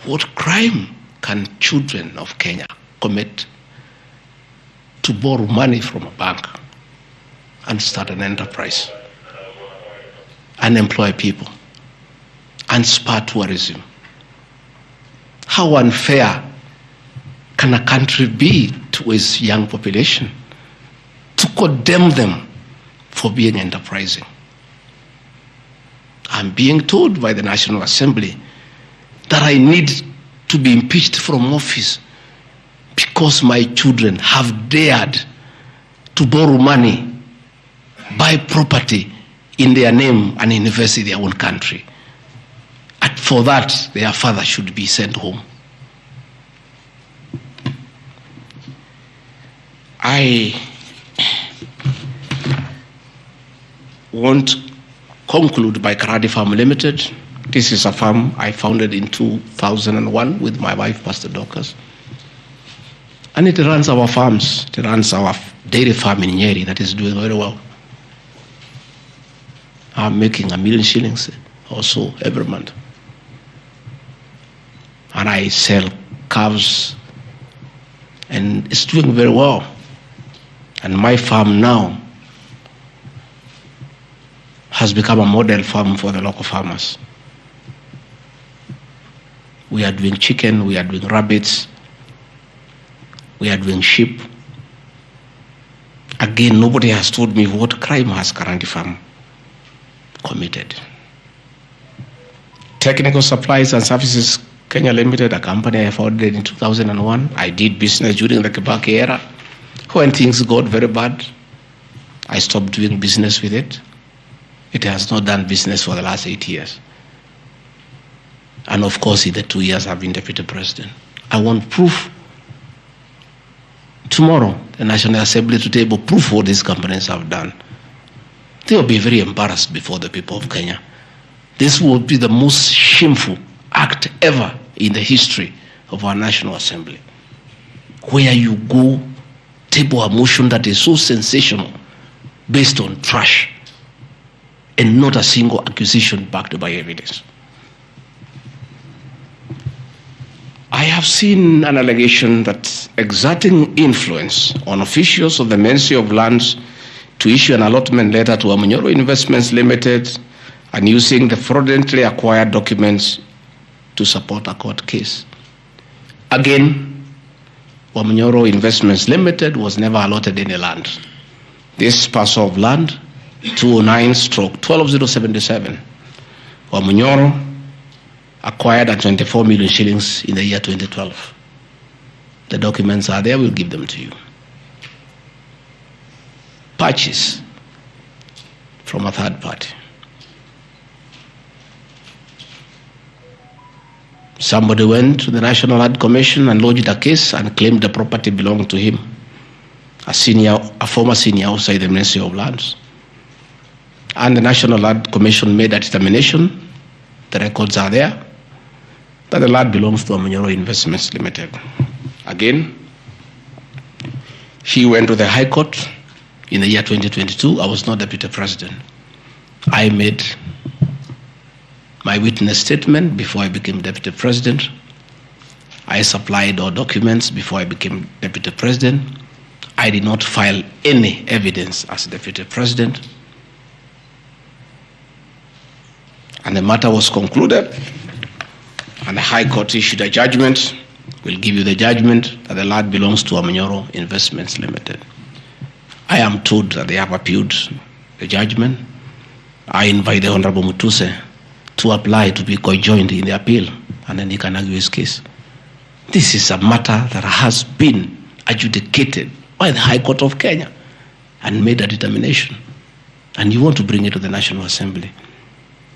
What crime can children of Kenya commit to borrow money from a bank and start an enterprise and employ people and spur tourism. How unfair can a country be to its young population to condemn them for being enterprising? I'm being told by the National Assembly that I need to be impeached from office because my children have dared to borrow money, buy property in their name and invest in their own country. And for that, their father should be sent home. I want to conclude by Karadi Farm Limited. This is a farm I founded in 2001 with my wife, Pastor Dorcas. And it runs our farms. It runs our dairy farm in Nyeri that is doing very well. I'm making $1 million shillings or so every month. And I sell calves, and it's doing very well. And my farm now has become a model farm for the local farmers. We are doing chicken, we are doing rabbits, we are doing sheep. Again, nobody has told me what crime has Karandi Farm committed. Technical Supplies and Services Kenya Limited, a company I founded in 2001. I did business during the Kibaki era. When things got very bad, I stopped doing business with it. It has not done business for the last 8 years. And of course, in the 2 years I've been deputy president. I want proof. Tomorrow, the National Assembly to table proof what these companies have done. They will be very embarrassed before the people of Kenya. This will be the most shameful act ever in the history of our National Assembly, where you go table a motion that is so sensational based on trash and not a single accusation backed by evidence. I have seen an allegation that exerting influence on officials of the Ministry of Lands to issue an allotment letter to Amunyoro Investments Limited and using the fraudulently acquired documents to support a court case. Again, Amunyoro Investments Limited was never allotted any land. This parcel of land, 209/12077, Amunyoro acquired at 24 million shillings in the year 2012. The documents are there, we'll give them to you. Purchase from a third party. Somebody went to the National Land Commission and lodged a case and claimed the property belonged to him, a former senior outside the Ministry of Lands. And the National Land Commission made a determination, the records are there, that the land belongs to Amunyoro Investments Limited. Again, he went to the High Court in the year 2022. I was not deputy president. I made my witness statement before I became deputy president. I supplied all documents before I became deputy president. I did not file any evidence as deputy president. And the matter was concluded, and the High Court issued a judgment. We'll give you the judgment that the land belongs to Amunyoro Investments Limited. I am told that they have appealed the judgment. I invite the Honorable Mutuse to apply to be co-joined in the appeal, and then he can argue his case. This is a matter that has been adjudicated by the High Court of Kenya and made a determination. And you want to bring it to the National Assembly.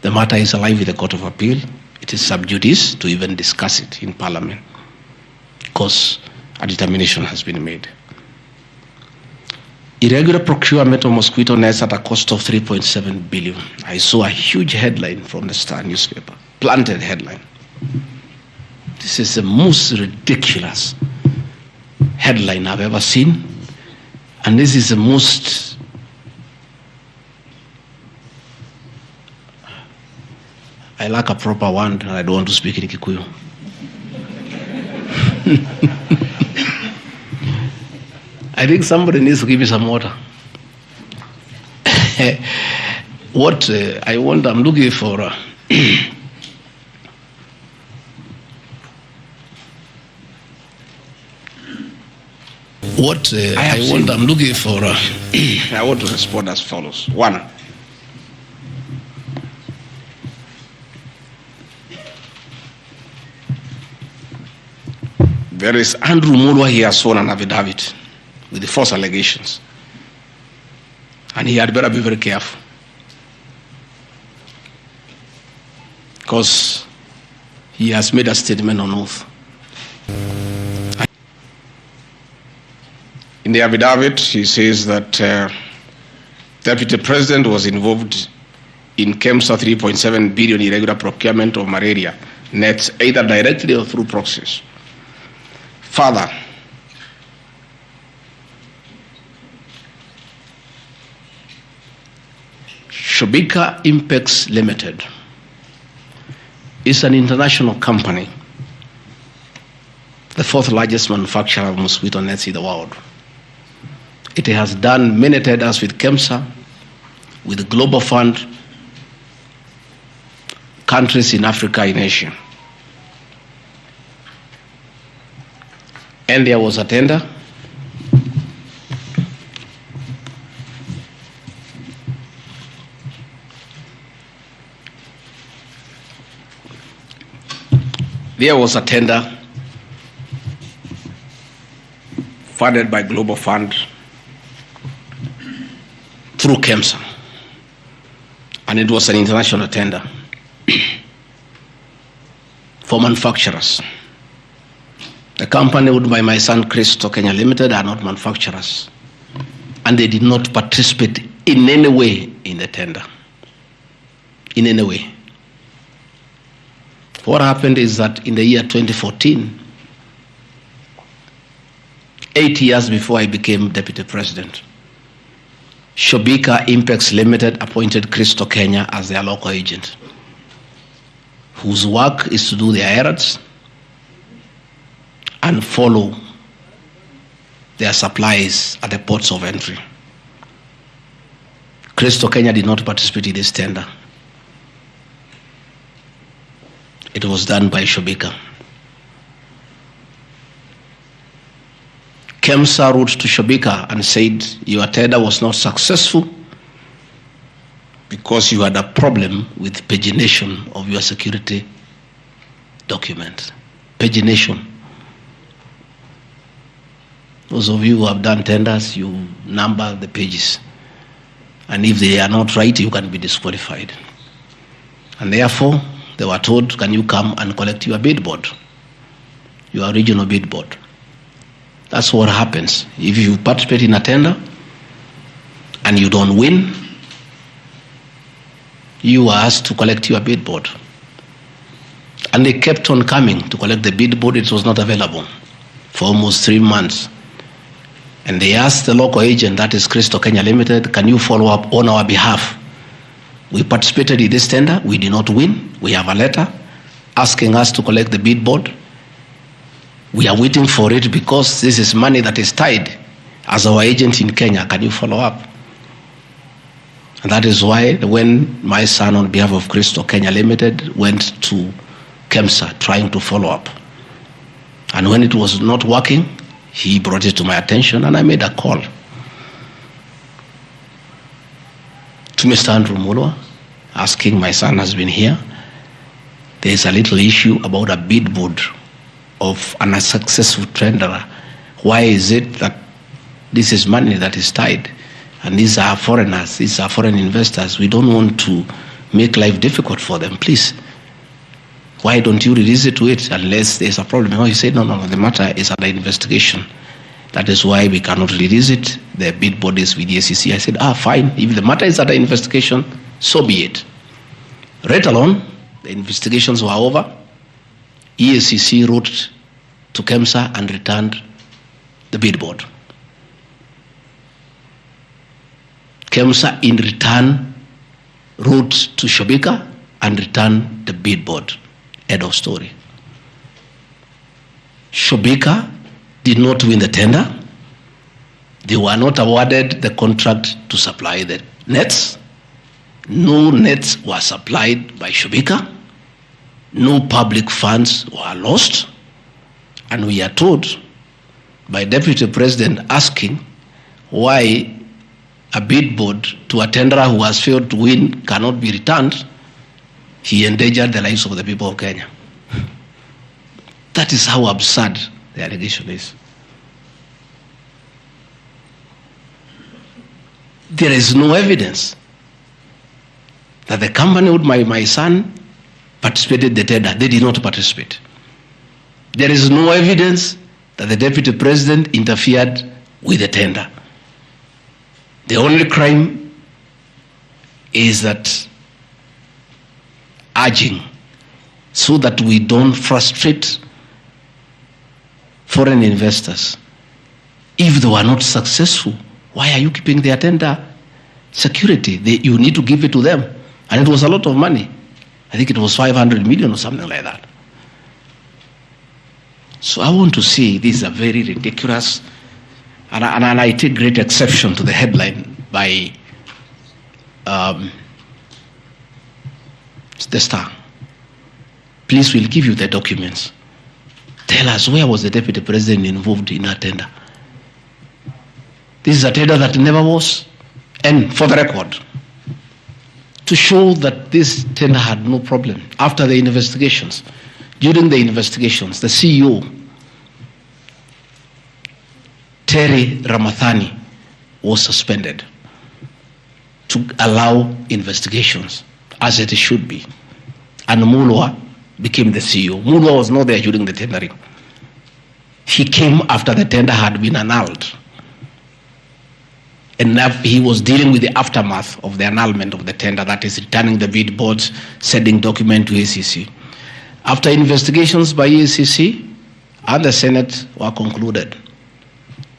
The matter is alive with the Court of Appeal. It is sub judice to even discuss it in Parliament because a determination has been made. Irregular procurement of mosquito nets at a cost of 3.7 billion. I saw a huge headline from the Star newspaper, planted headline. This is the most ridiculous headline I've ever seen. And this is the most I lack a proper one, and I don't want to speak in Kikuyu. I think somebody needs to give me some water. What I'm looking for. I'm looking for. I want to respond as follows. One, there is Andrew Mulwa. He has sworn an affidavit with the false allegations, and he had better be very careful, because he has made a statement on oath. In the affidavit, he says that Deputy President was involved in KEMSA 3.7 billion irregular procurement of malaria nets, either directly or through proxies. Further, Shobika Impex Limited is an international company, the fourth largest manufacturer of mosquito nets in the world. It has done many tenders with KEMSA, with the Global Fund, countries in Africa, in Asia. And there was a tender. There was a tender funded by Global Fund through KEMSA, and it was an international tender for manufacturers. The company owned by my son Cristo Kenya Limited are not manufacturers, and they did not participate in any way in the tender. In any way. What happened is that in the year 2014, 8 years before I became Deputy President, Shobika Impex Limited appointed Cristo Kenya as their local agent, whose work is to do their errands and follow their supplies at the ports of entry. Cristo Kenya did not participate in this tender. It was done by Shobika. KEMSA wrote to Shobika and said, your tender was not successful because you had a problem with pagination of your security documents. Pagination. Those of you who have done tenders, you number the pages. And if they are not right, you can be disqualified. And therefore, they were told, can you come and collect your bid board, your regional bid board? That's what happens. If you participate in a tender and you don't win, you are asked to collect your bid board. And they kept on coming to collect the bid board. It was not available for almost 3 months. And they asked the local agent, that is Cristo Kenya Limited, can you follow up on our behalf? We participated in this tender. We did not win. We have a letter asking us to collect the bid board. We are waiting for it because this is money that is tied as our agent in Kenya. Can you follow up? And that is why when my son on behalf of Cristo Kenya Limited went to KEMSA trying to follow up, and when it was not working, he brought it to my attention and I made a call to Mr. Andrew Mulwa asking, my son has been here. There is a little issue about a bid board of an unsuccessful tenderer. Why is it that this is money that is tied? And these are foreigners, these are foreign investors. We don't want to make life difficult for them. Please, why don't you release it to it unless there's a problem? No, he said, no, the matter is under investigation. That is why we cannot release it. The bid board is with the SEC. I said, fine. If the matter is under investigation, so be it. Right along, the investigations were over. EACC wrote to KEMSA and returned the bid board. KEMSA in return wrote to Shobika and returned the bid board. End of story. Shobika did not win the tender. They were not awarded the contract to supply the nets. No nets were supplied by Shubika. No public funds were lost. And we are told by Deputy President asking why a bid board to a tenderer who has failed to win cannot be returned, he endangered the lives of the people of Kenya. That is how absurd the allegation is. There is no evidence that the company with my son participated in the tender. They did not participate. There is no evidence that the Deputy President interfered with the tender. The only crime is that urging so that we don't frustrate foreign investors. If they were not successful, why are you keeping their tender security? You need to give it to them. And it was a lot of money. I think it was 500 million or something like that. So I want to say this is a very ridiculous, and I take great exception to the headline by the Star. Please, we'll give you the documents. Tell us, where was the Deputy President involved in that tender? This is a tender that never was. And for the record, to show that this tender had no problem, after the investigations, during the investigations, the CEO, Terry Ramathani, was suspended to allow investigations as it should be. And Mulwa became the CEO. Mulwa was not there during the tendering. He came after the tender had been annulled. And he was dealing with the aftermath of the annulment of the tender, that is returning the bid boards, sending document to ACC. After investigations by ACC and the Senate were concluded,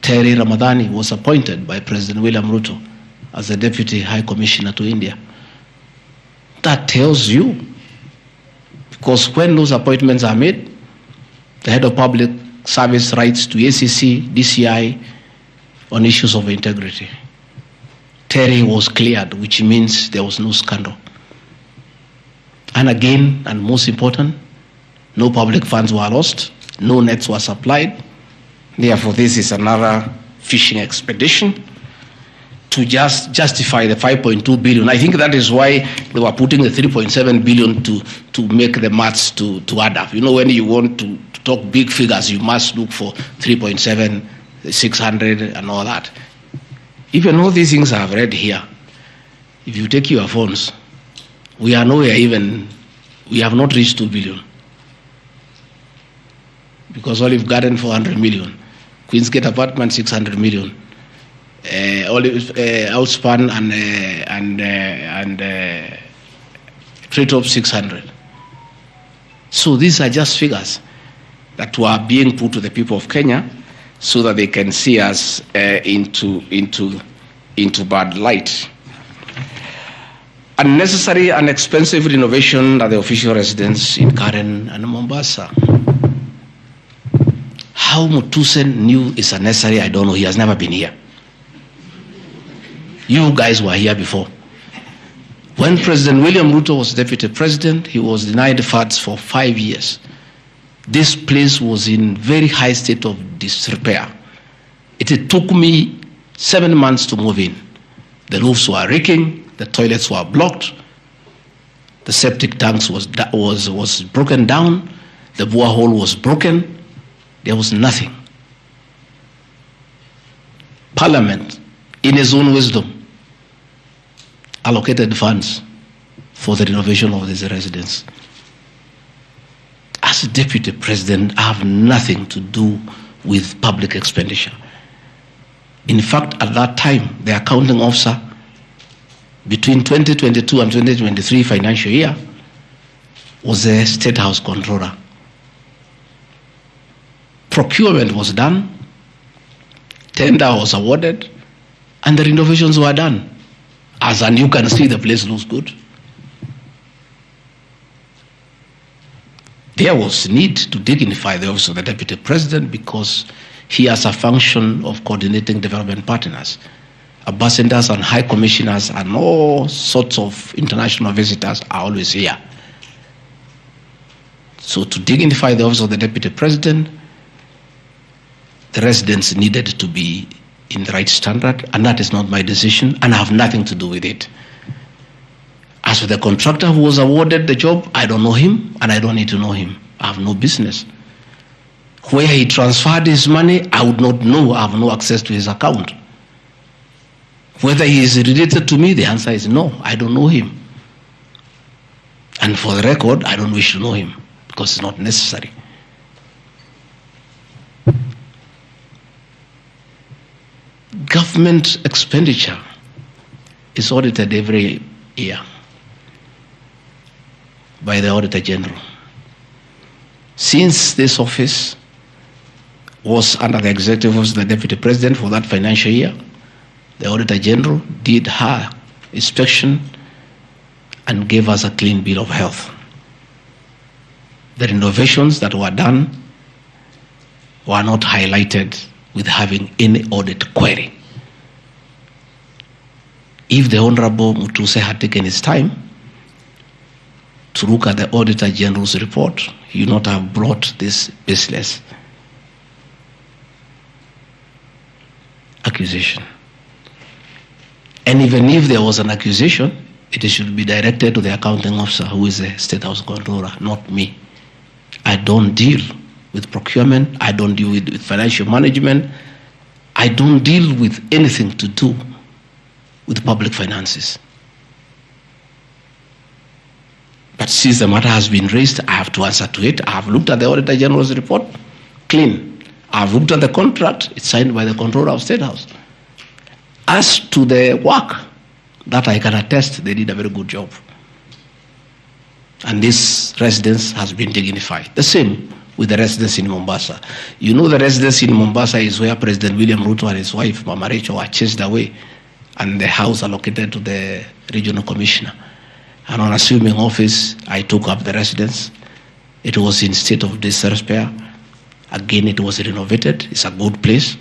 Terry Ramadhani was appointed by President William Ruto as the Deputy High Commissioner to India. That tells you, because when those appointments are made, the head of public service writes to ACC, DCI on issues of integrity. Terry was cleared, which means there was no scandal. And again, and most important, no public funds were lost, no nets were supplied. Therefore, this is another fishing expedition to just justify the 5.2 billion. I think that is why they were putting the 3.7 billion to make the maths to add up. You know, when you want to talk big figures, you must look for 3.7, 600 and all that. Even all these things I've read here, if you take your phones, we are nowhere even, we have not reached 2 billion. Because Olive Garden 400 million, Queensgate Apartment 600 million, Outspan and Treetop 600. So these are just figures that were being put to the people of Kenya so that they can see us into bad light. Unnecessary and expensive renovation at the official residence in Karen and Mombasa. How Mutusen knew it's unnecessary, I don't know. He has never been here. You guys were here before. When President William Ruto was deputy president, he was denied funds for 5 years. This place was in very high state of disrepair. It took me 7 months to move in. The roofs were leaking, the toilets were blocked, the septic tanks was broken down, the borehole was broken. There was nothing. Parliament, in its own wisdom, allocated funds for the renovation of this residence. As a deputy president, I have nothing to do with public expenditure. In fact, at that time, the accounting officer, between 2022 and 2023 financial year, was the State House Controller. Procurement was done, tender was awarded, and the renovations were done. And you can see the place looks good. There was need to dignify the office of the deputy president because He has a function of coordinating development partners. Ambassadors and high commissioners and all sorts of international visitors are always here. So to dignify the office of the Deputy President, the residents needed to be in the right standard, and that is not my decision, and I have nothing to do with it. As for the contractor who was awarded the job, I don't know him, and I don't need to know him. I have no business. Where he transferred his money, I would not know. I have no access to his account. Whether he is related to me, the answer is no. I don't know him. And for the record, I don't wish to know him because it's not necessary. Government expenditure is audited every year by the Auditor General. Since this office was under the executive office of the Deputy President for that financial year, the Auditor General did her inspection and gave us a clean bill of health. The renovations that were done were not highlighted with having any audit query. If the Honorable Mutuse had taken his time to look at the Auditor General's report, he would not have brought this baseless accusation. And even if there was an accusation, it should be directed to the accounting officer, who is the State House Controller, not me. I don't deal with procurement. I don't deal with financial management. I don't deal with anything to do with public finances. But since the matter has been raised, I have to answer to it. I have looked at the Auditor General's report, clean. I have looked at the contract, it's signed by the Controller of State House. As to the work, that I can attest, they did a very good job. And this residence has been dignified. The same with the residence in Mombasa. You know, the residence in Mombasa is where President William Ruto and his wife, Mama Rachel, were chased away, and the house allocated to the regional commissioner. And on assuming office, I took up the residence. It was in state of disrepair. Again, it was renovated. It's a good place.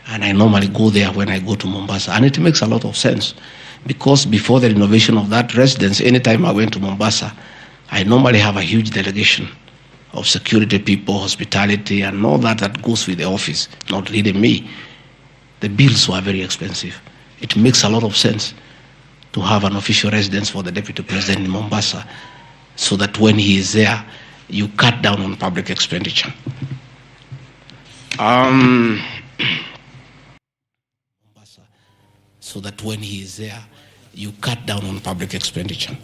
And I normally go there when I go to Mombasa. And it makes a lot of sense, because before the renovation of that residence, anytime I went to Mombasa, I normally have a huge delegation of security people, hospitality, and all that goes with the office, not really me. The bills were very expensive. It makes a lot of sense to have an official residence for the Deputy President in Mombasa, so that when he is there, you cut down on public expenditure. So that when he is there, you cut down on public expenditure.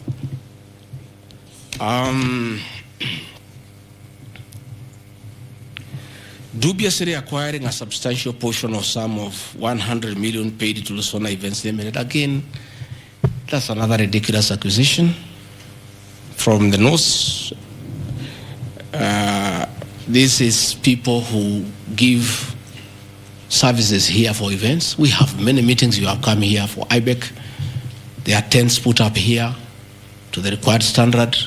Dubiously acquiring a substantial portion of sum of 100 million paid to Lusona Events Limited. Again, that's another ridiculous acquisition from the north. This is people who give services here for events. We have many meetings. You have come here for IBEC. There are tents put up here to the required standard.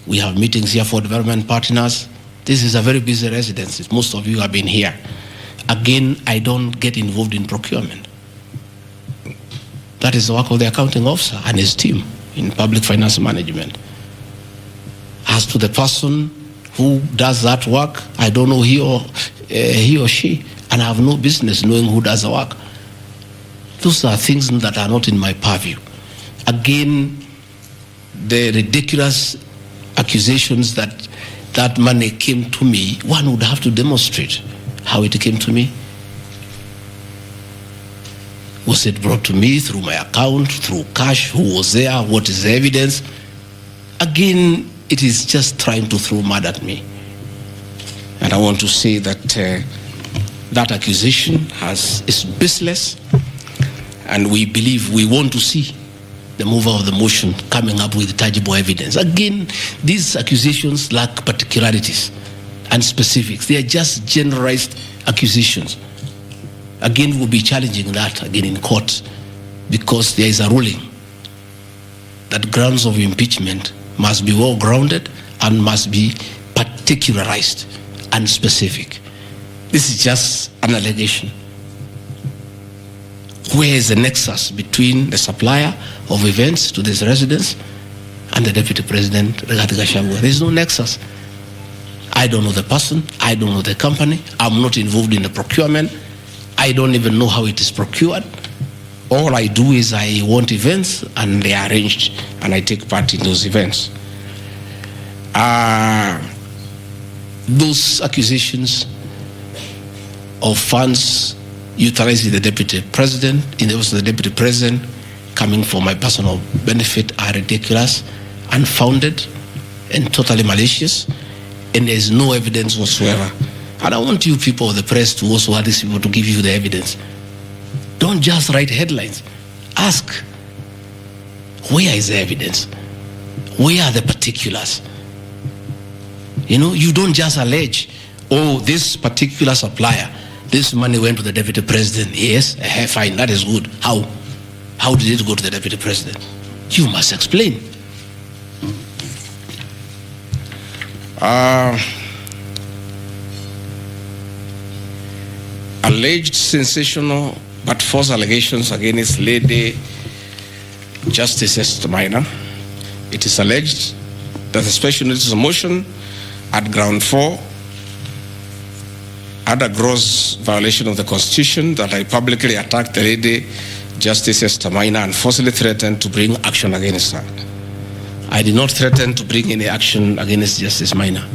We have meetings here for development partners. This is a very busy residence. Most of you have been here. Again, I don't get involved in procurement. That is the work of the accounting officer and his team in public finance management. As to the person who does that work, I don't know he or she, and I have no business knowing who does the work. Those are things that are not in my purview. Again, the ridiculous accusations that money came to me, one would have to demonstrate how it came to me. Was it brought to me through my account, through cash? Who was there? What is the evidence? Again, it is just trying to throw mud at me. And I want to say that that accusation is baseless, and we believe we want to see the mover of the motion coming up with tangible evidence. Again, these accusations lack particularities and specifics. They are just generalized accusations. Again, we'll be challenging that again in court, because there is a ruling that grounds of impeachment must be well grounded and must be particularized and specific. This is just an allegation. Where is the nexus between the supplier of events to this residence and the Deputy President, Gachagua? There is no nexus. I don't know the person. I don't know the company. I'm not involved in the procurement. I don't even know how it is procured. All I do is I want events and they are arranged and I take part in those events. Those accusations of funds utilizing the Deputy President, in the office of the Deputy President, coming for my personal benefit are ridiculous, unfounded, and totally malicious, and there's no evidence whatsoever. And I want you people of the press to also ask these people to give you the evidence. Don't just write headlines. Ask, where is the evidence? Where are the particulars? You know, you don't just allege, oh, this particular supplier, this money went to the Deputy President. Yes, fine, that is good. How? How did it go to the Deputy President? You must explain. Alleged sensational but false allegations against Lady Justice Esther Maina. It is alleged that the special notice of motion at ground 4 had a gross violation of the Constitution, that I publicly attacked the Lady Justice Esther Maina and falsely threatened to bring action against her. I did not threaten to bring any action against Justice Maina.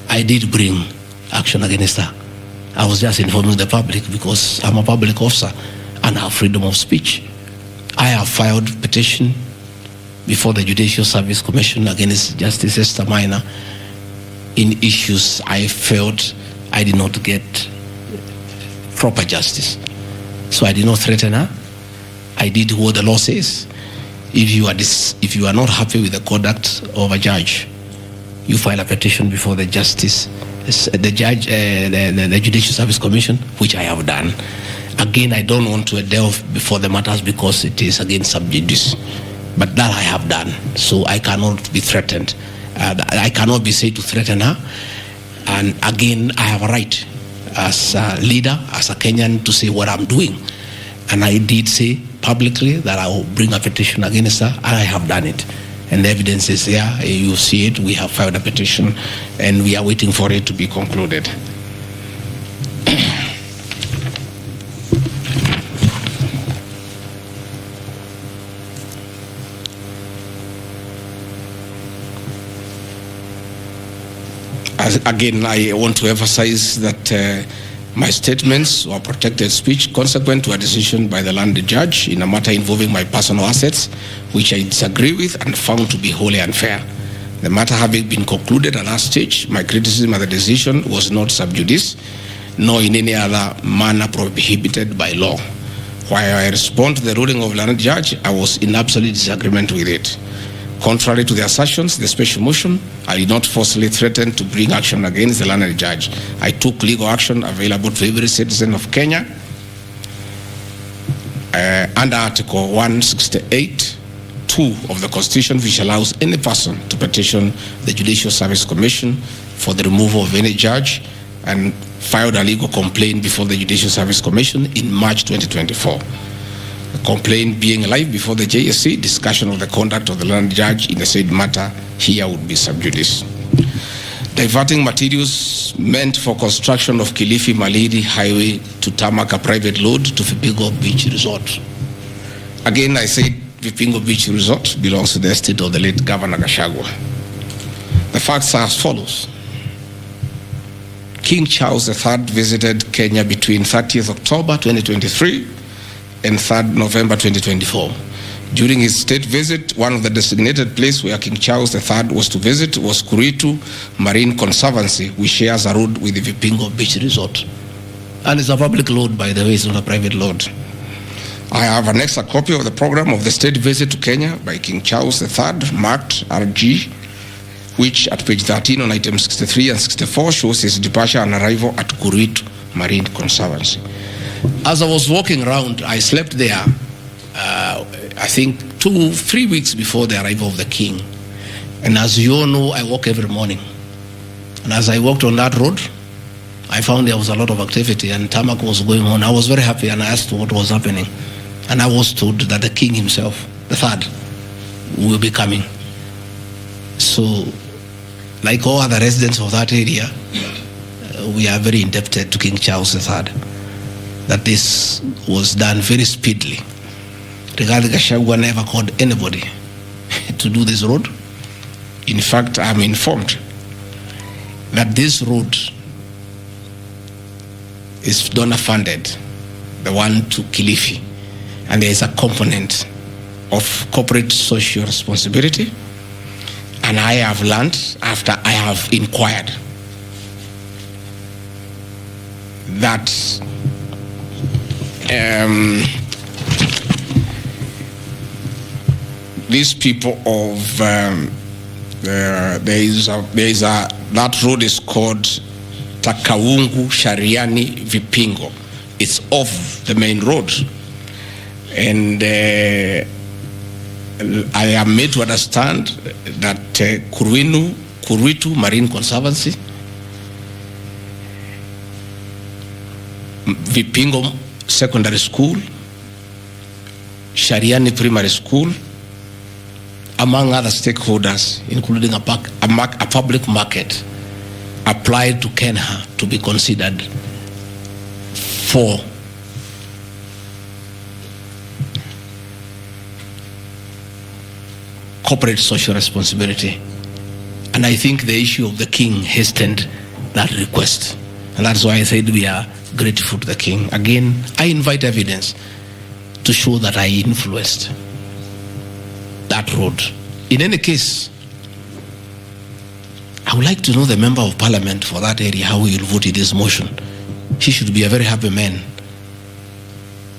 I did bring action against her. I was just informing the public because I'm a public officer and I have freedom of speech. I have filed a petition before the Judicial Service Commission against Justice Esther Maina in issues I felt I did not get proper justice. So I did not threaten her. I did what the law says. If you are not happy with the conduct of a judge, you file a petition before the the Judicial Service Commission, which I have done. Again, I don't want to delve before the matters because it is against sub judice. But that I have done, so I cannot be threatened. I cannot be said to threaten her. And again, I have a right as a leader, as a Kenyan, to say what I'm doing. And I did say publicly that I will bring a petition against her, and I have done it. And the evidence is there. You see it. We have filed a petition, and we are waiting for it to be concluded. Again, I want to emphasize that my statements were protected speech consequent to a decision by the landed judge in a matter involving my personal assets, which I disagree with and found to be wholly unfair. The matter having been concluded at last stage, my criticism of the decision was not sub judice, nor in any other manner prohibited by law. While I respond to the ruling of the landed judge, I was in absolute disagreement with it. Contrary to the assertions, the special motion, I did not forcibly threaten to bring action against the landed judge. I took legal action available to every citizen of Kenya under Article 168(2) of the Constitution, which allows any person to petition the Judicial Service Commission for the removal of any judge, and filed a legal complaint before the Judicial Service Commission in March 2024. The complaint being live before the JSC, discussion of the conduct of the land judge in the said matter here would be sub judice. Diverting materials meant for construction of Kilifi Malindi Highway to tarmac a private load to Vipingo Beach Resort. Again, I said Vipingo Beach Resort belongs to the estate of the late Governor Gachagua. The facts are as follows. King Charles III visited Kenya between 30th October 2023 and 3rd November 2024. During his state visit, one of the designated places where King Charles III was to visit was Kuritu Marine Conservancy, which shares a road with the Vipingo Beach Resort. And it's a public road, by the way, it's not a private road. I have annexed a copy of the program of the state visit to Kenya by King Charles III, marked RG, which at page 13 on item 63 and 64 shows his departure and arrival at Kuritu Marine Conservancy. As I was walking around, I slept there, I think 2-3 weeks before the arrival of the king. And as you all know, I walk every morning. And as I walked on that road, I found there was a lot of activity and tarmac was going on. I was very happy and I asked what was happening. And I was told that the king himself, the third, will be coming. So, like all other residents of that area, we are very indebted to King Charles III that this was done very speedily. Regarding Gachagua never called anybody to do this road. In fact, I'm informed that this road is donor funded, the one to Kilifi, and there is a component of corporate social responsibility. And I have learned, after I have inquired, that these people of that road is called Takawungu Shariani Vipingo. It's off the main road, and I am made to understand that Kuritu Marine Conservancy, Vipingo Secondary School, Shariani Primary School, among other stakeholders, including a public market, applied to Kenya to be considered for corporate social responsibility. And I think the issue of the king hastened that request. And that's why I said we are grateful to the king. Again, I invite evidence to show that I influenced that road. In any case, I would like to know the member of parliament for that area, how he will vote in this motion. He should be a very happy man.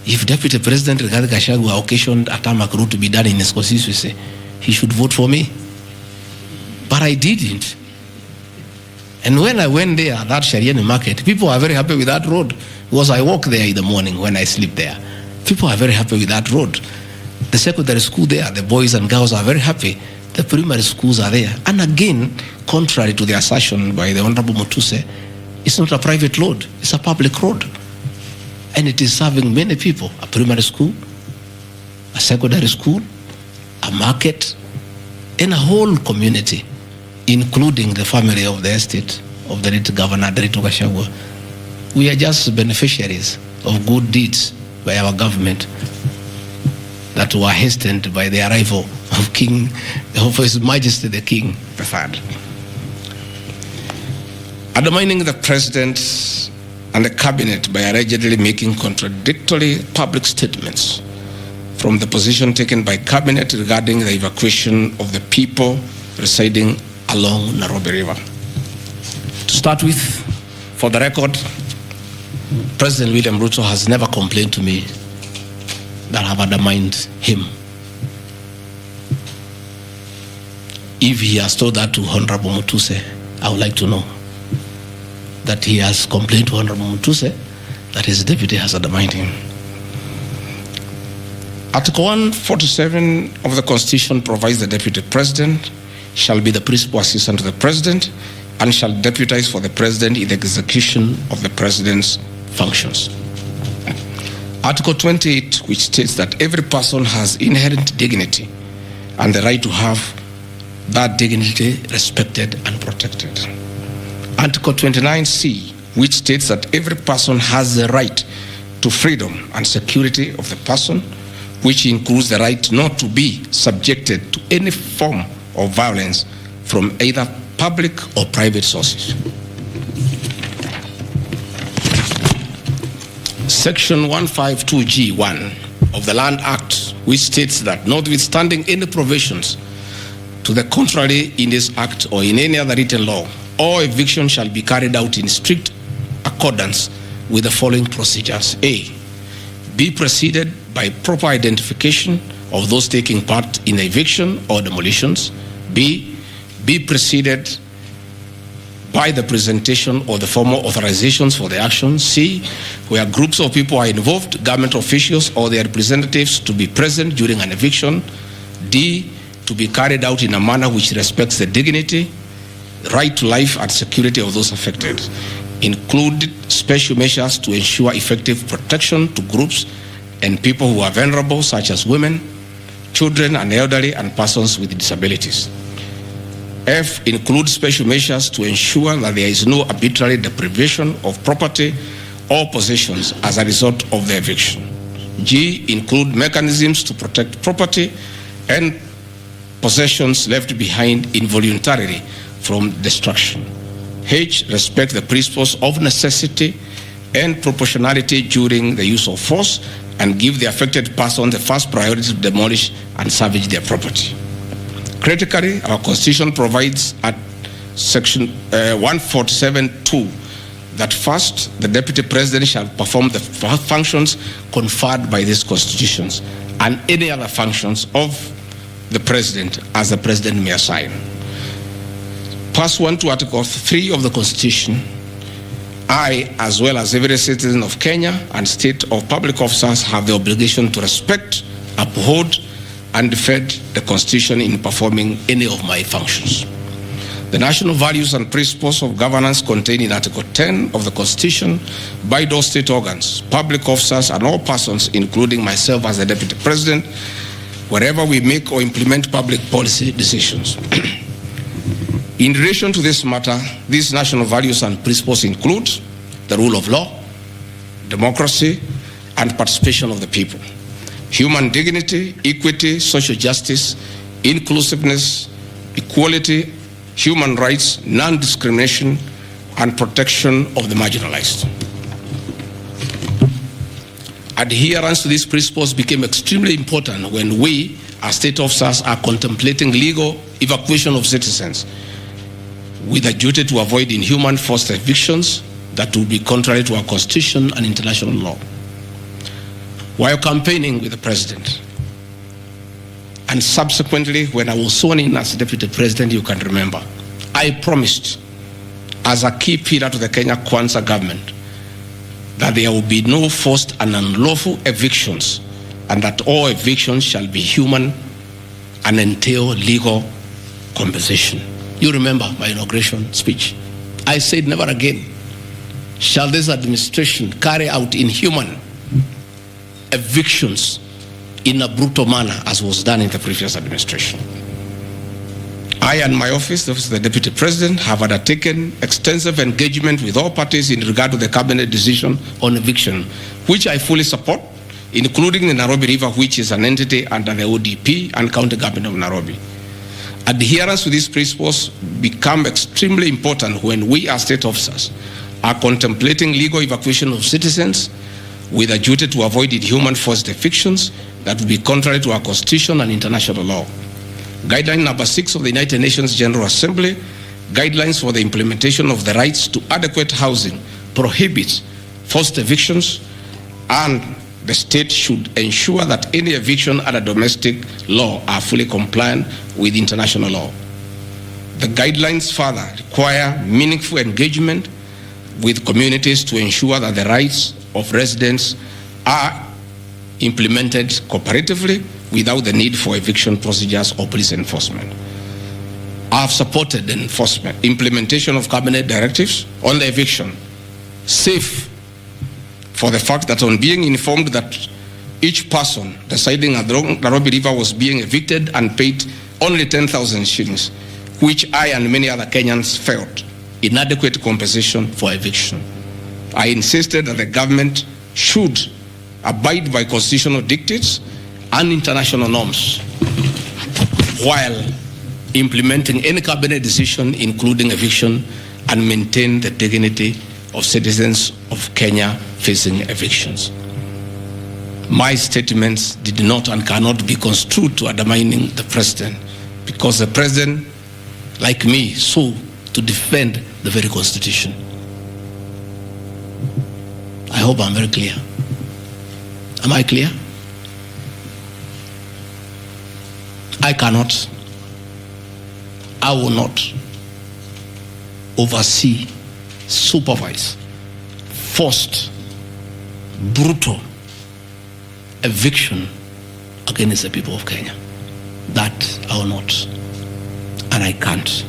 If Deputy President Rigathi Gachagua occasioned a tarmac road to be done in his constituency, he should vote for me. But I didn't. And when I went there, that Shariani market, people are very happy with that road, because I walk there in the morning when I sleep there. People are very happy with that road. The secondary school there, the boys and girls are very happy. The primary schools are there. And again, contrary to the assertion by the Honorable Mutuse, it's not a private road, it's a public road. And it is serving many people, a primary school, a secondary school, a market, and a whole community, including the family of the estate of the late Governor Gachagua. We are just beneficiaries of good deeds by our government that were hastened by the arrival of His Majesty the King III. Undermining the President and the Cabinet by allegedly making contradictory public statements from the position taken by Cabinet regarding the evacuation of the people residing along Nairobi River. To start with, for the record, President William Ruto has never complained to me that I have undermined him. If he has told that to Honorable Mutuse, I would like to know that he has complained to Honorable Mutuse that his deputy has undermined him. Article 147 of the Constitution provides the Deputy President shall be the principal assistant to the President and shall deputize for the President in the execution of the President's functions. Article 28, which states that every person has inherent dignity and the right to have that dignity respected and protected. Article 29C, which states that every person has the right to freedom and security of the person, which includes the right not to be subjected to any form of violence from either public or private sources. Section 152G1 of the Land Act, which states that notwithstanding any provisions to the contrary in this act or in any other written law, all eviction shall be carried out in strict accordance with the following procedures. A, be preceded by proper identification of those taking part in the eviction or demolitions. B, be preceded by the presentation of the formal authorizations for the action. C, where groups of people are involved, government officials or their representatives to be present during an eviction. D, to be carried out in a manner which respects the dignity, right to life and security of those affected. included special measures to ensure effective protection to groups and people who are vulnerable, such as women, children and elderly, and persons with disabilities. F, includes special measures to ensure that there is no arbitrary deprivation of property or possessions as a result of the eviction. G, include mechanisms to protect property and possessions left behind involuntarily from destruction. H, respect the principles of necessity and proportionality during the use of force and give the affected person the first priority to demolish and salvage their property. Critically, our Constitution provides at Section 147(2) that first, the Deputy President shall perform the functions conferred by these constitutions and any other functions of the President as the President may assign. Pursuant to Article 3 of the Constitution, I, as well as every citizen of Kenya and state of public officers, have the obligation to respect, uphold, and defend the Constitution in performing any of my functions. The national values and principles of governance contained in Article 10 of the Constitution bind all state organs, public officers, and all persons, including myself as the Deputy President, wherever we make or implement public policy decisions. In relation to this matter, these national values and principles include the rule of law, democracy, and participation of the people, human dignity, equity, social justice, inclusiveness, equality, human rights, non-discrimination, and protection of the marginalized. Adherence to these principles became extremely important when we, as state officers, are contemplating legal evacuation of citizens with a duty to avoid inhuman forced evictions that would be contrary to our Constitution and international law. While campaigning with the President, and subsequently when I was sworn in as Deputy President, you can remember, I promised as a key pillar to the Kenya Kwanza government that there will be no forced and unlawful evictions and that all evictions shall be human and entail legal compensation. You remember my inauguration speech. I said never again shall this administration carry out inhuman evictions in a brutal manner as was done in the previous administration. I and my office, the Office of the Deputy President, have undertaken extensive engagement with all parties in regard to the cabinet decision on eviction, which I fully support, including the Nairobi River, which is an entity under the ODP and County Government of Nairobi. Adherence to these principles become extremely important when we as state officers are contemplating legal evacuation of citizens with a duty to avoid inhuman forced evictions that would be contrary to our Constitution and international law. Guideline number 6 of the United Nations General Assembly, guidelines for the implementation of the rights to adequate housing, prohibits forced evictions, and the state should ensure that any eviction under domestic law are fully compliant with international law. The guidelines further require meaningful engagement with communities to ensure that the rights of residents are implemented cooperatively without the need for eviction procedures or police enforcement. I have supported the implementation of cabinet directives on the eviction, safe for the fact that on being informed that each person residing at the Nairobi River was being evicted and paid only 10,000 shillings, which I and many other Kenyans felt inadequate compensation for eviction. I insisted that the government should abide by constitutional dictates and international norms while implementing any cabinet decision, including eviction, and maintain the dignity of citizens of Kenya facing evictions. My statements did not and cannot be construed to undermining the President, because the President, like me, sought to defend the very Constitution. I hope I'm very clear. Am I clear? I cannot, I will not oversee, supervise forced, brutal eviction against the people of Kenya. That I will not, and I can't.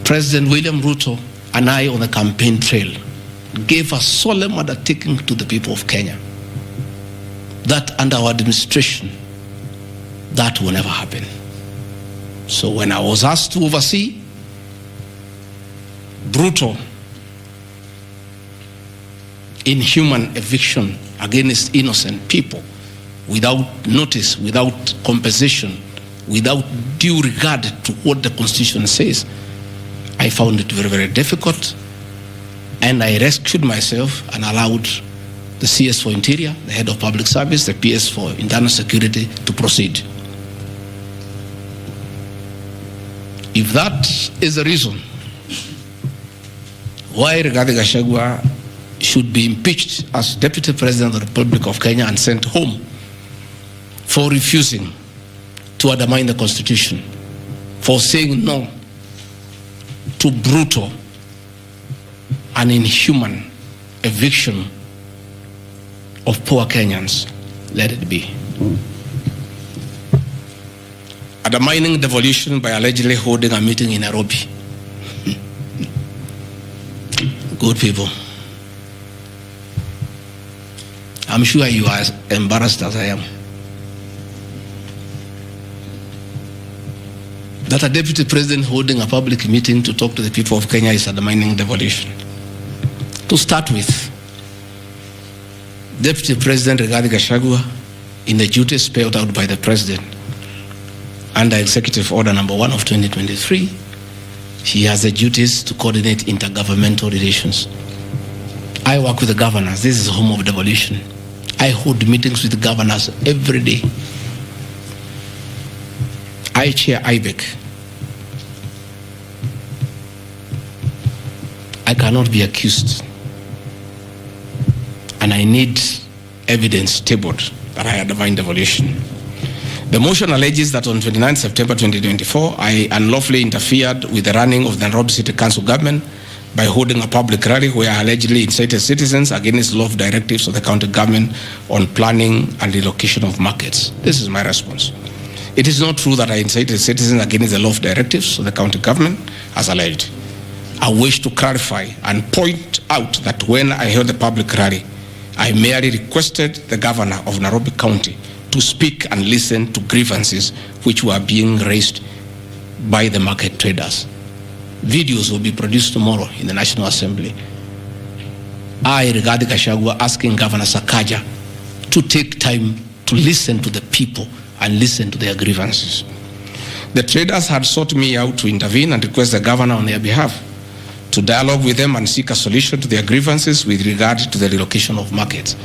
President William Ruto and I on the campaign trail gave a solemn undertaking to the people of Kenya that under our administration, that will never happen. So when I was asked to oversee brutal, inhuman eviction against innocent people without notice, without compensation, without due regard to what the Constitution says, I found it very, very difficult, and I rescued myself and allowed the CS for Interior, the Head of Public Service, the PS for Internal Security to proceed. If that is the reason why Rigathi Gachagua should be impeached as Deputy President of the Republic of Kenya and sent home for refusing to undermine the Constitution, for saying no to brutal and inhuman eviction of poor Kenyans, let it be. Undermining devolution by allegedly holding a meeting in Nairobi. Good people. I'm sure you are as embarrassed as I am. That a deputy president holding a public meeting to talk to the people of Kenya is undermining devolution. To start with, Deputy President Rigathi Gachagua, in the duties spelled out by the President under Executive Order number 1 of 2023, he has the duties to coordinate intergovernmental relations. I work with the governors. This is the home of devolution. I hold meetings with the governors every day. I chair IBEC. I cannot be accused, and I need evidence tabled that I undermined devolution. The motion alleges that on 29 September 2024, I unlawfully interfered with the running of the Nairobi City Council government by holding a public rally where I allegedly incited citizens against law of directives of the county government on planning and relocation of markets. This is my response. It is not true that I incited citizens against the law of directives of the county government, as alleged. I wish to clarify and point out that when I held the public rally, I merely requested the governor of Nairobi County to speak and listen to grievances which were being raised by the market traders. Videos will be produced tomorrow in the National Assembly. I, Rigathi Gachagua, asking Governor Sakaja to take time to listen to the people and listen to their grievances. The traders had sought me out to intervene and request the governor on their behalf to dialogue with them and seek a solution to their grievances with regard to the relocation of markets.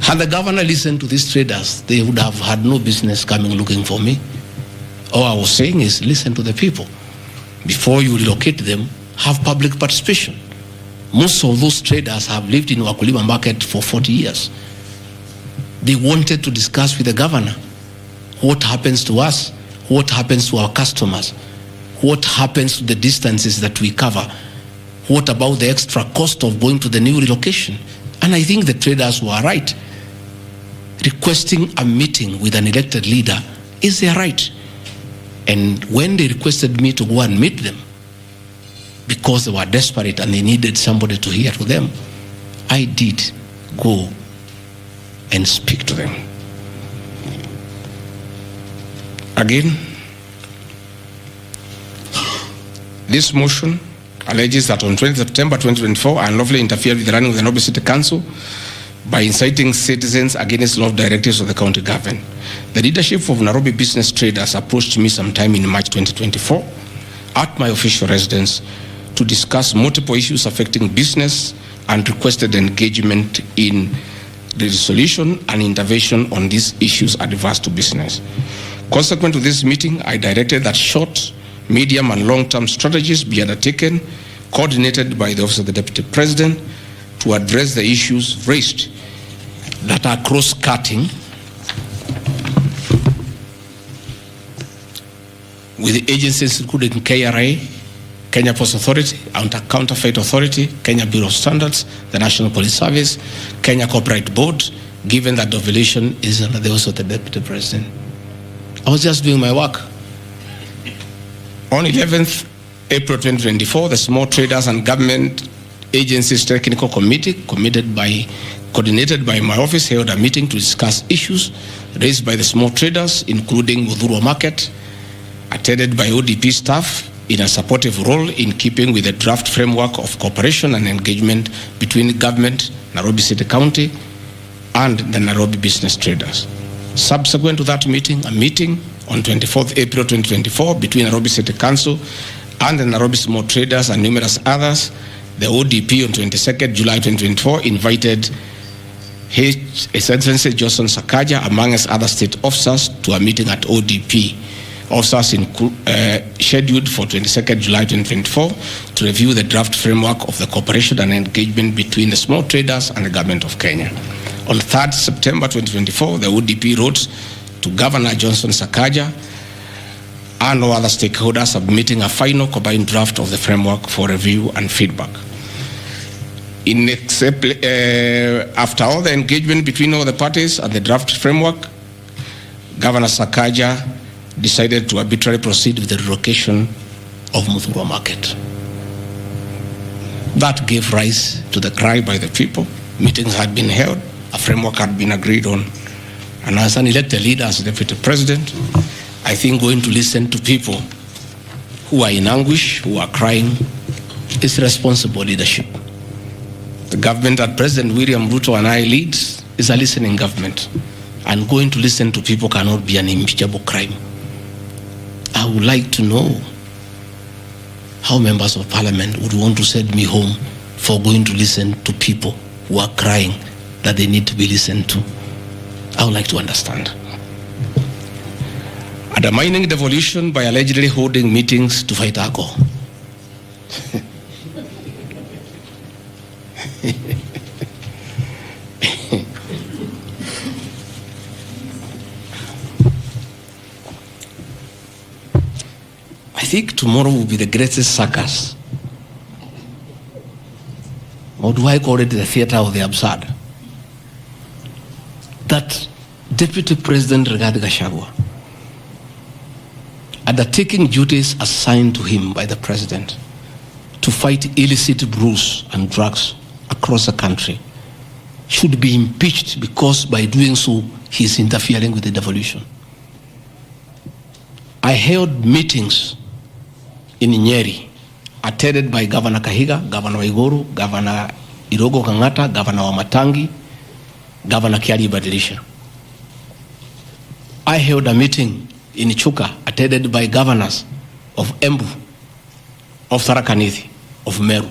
Had the governor listened to these traders, they would have had no business coming looking for me. All I was saying is listen to the people. Before you relocate them, have public participation. Most of those traders have lived in Wakulima market for 40 years. They wanted to discuss with the governor what happens to us, what happens to our customers, what happens to the distances that we cover, what about the extra cost of going to the new relocation. And I think the traders were right. Requesting a meeting with an elected leader is their right. And when they requested me to go and meet them, because they were desperate and they needed somebody to hear to them, I did go and speak to them. Again, this motion alleges that on 20 September 2024, I unlawfully interfered with the running of the Nairobi City Council by inciting citizens against law of directives of the county government. The leadership of Nairobi business traders approached me sometime in March 2024 at my official residence to discuss multiple issues affecting business and requested engagement in the resolution and intervention on these issues adverse to business. Consequent to this meeting, I directed that short, medium and long-term strategies be undertaken, coordinated by the Office of the Deputy President, to address the issues raised that are cross-cutting with the agencies including KRA, Kenya Post Authority, Counterfeit Authority, Kenya Bureau of Standards, the National Police Service, Kenya Copyright Board, given that devolution is under the Office of the Deputy President. I was just doing my work. On 11th April 2024, the Small Traders and Government Agencies Technical Committee, coordinated by my office, held a meeting to discuss issues raised by the small traders, including Muthurwa Market, attended by ODP staff in a supportive role in keeping with the draft framework of cooperation and engagement between government, Nairobi City County, and the Nairobi business traders. Subsequent to that meeting, a meeting on 24th April 2024 between Nairobi City Council and the Nairobi Small Traders and numerous others, the ODP on 22nd July 2024 invited His Excellency Johnson Sakaja, amongst other state officers, to a meeting at ODP. Officers scheduled for 22nd July 2024 to review the draft framework of the cooperation and engagement between the small traders and the government of Kenya. On 3rd September 2024, the ODP wrote to Governor Johnson Sakaja and all other stakeholders, submitting a final combined draft of the framework for review and feedback. After all the engagement between all the parties and the draft framework, Governor Sakaja decided to arbitrarily proceed with the relocation of Muthurwa Market. That gave rise to the cry by the people. Meetings had been held, a framework had been agreed on, and as an elected leader, as Deputy President, I think going to listen to people who are in anguish, who are crying, is responsible leadership. The government that President William Ruto and I lead is a listening government, and going to listen to people cannot be an impeachable crime. I would like to know how members of parliament would want to send me home for going to listen to people who are crying that they need to be listened to. I would like to understand. Undermining devolution by allegedly holding meetings to fight alcohol. I think tomorrow will be the greatest circus. Or do I call it the theater of the absurd? That Deputy President Gachagua, undertaking duties assigned to him by the President to fight illicit brews and drugs across the country, should be impeached because by doing so, he is interfering with the devolution. I held meetings in Nyeri, attended by Governor Kahiga, Governor Waiguru, Governor Irogo Kangata, Governor Wamatangi, Governor Kiari Badilisha. I held a meeting in Chuka, attended by governors of Embu, of Tharaka Nithi, of Meru.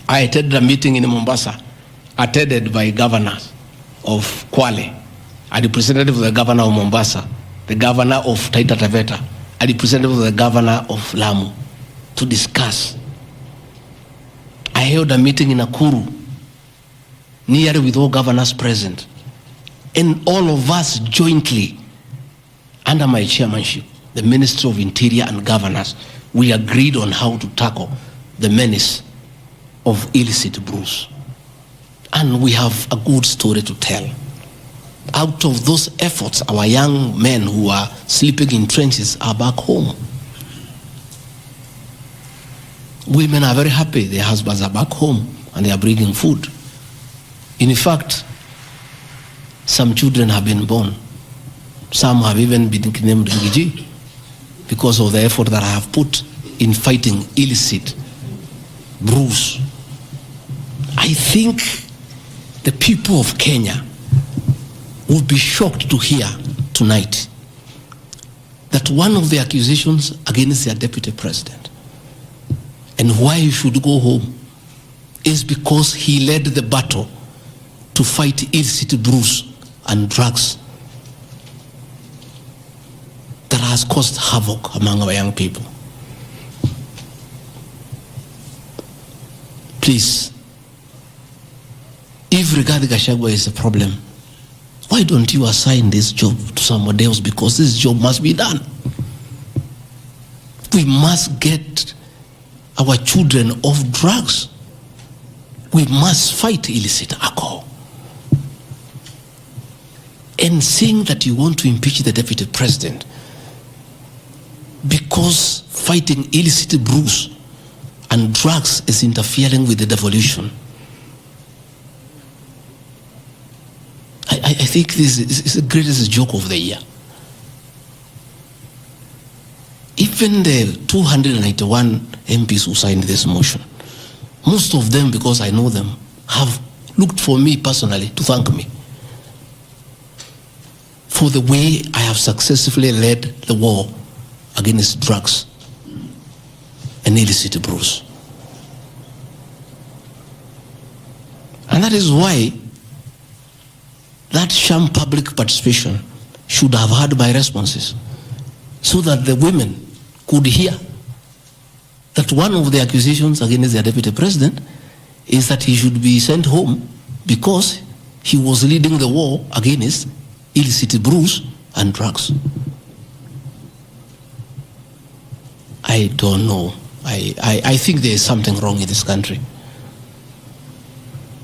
I attended a meeting in Mombasa, attended by governors of Kwale, a representative of the governor of Mombasa, the governor of Taita Taveta, a representative of the governor of Lamu, to discuss. I held a meeting in Nakuru, nearly with all governors present, and all of us jointly, under my chairmanship, the Ministry of Interior and Governors, we agreed on how to tackle the menace of illicit brews. And we have a good story to tell. Out of those efforts, our young men who are sleeping in trenches are back home. Women are very happy. Their husbands are back home and they are bringing food. In fact, some children have been born. Some have even been named Ngiji because of the effort that I have put in fighting illicit brews. I think the people of Kenya would be shocked to hear tonight that one of the accusations against their deputy president and why he should go home is because he led the battle to fight illicit brews and drugs that has caused havoc among our young people. Please, if Rigathi Gachagua is a problem, why don't you assign this job to somebody else? Because this job must be done. We must get our children off drugs. We must fight illicit alcohol. And saying that you want to impeach the deputy president because fighting illicit brews and drugs is interfering with the devolution. I think this is the greatest joke of the year. Even the 291 MPs who signed this motion, most of them, because I know them, have looked for me personally to thank me for the way I have successfully led the war against drugs and illicit brews. And that is why that sham public participation should have had my responses, so that the women could hear that one of the accusations against the deputy president is that he should be sent home because he was leading the war against illicit brews and drugs. I don't know. I think there is something wrong in this country.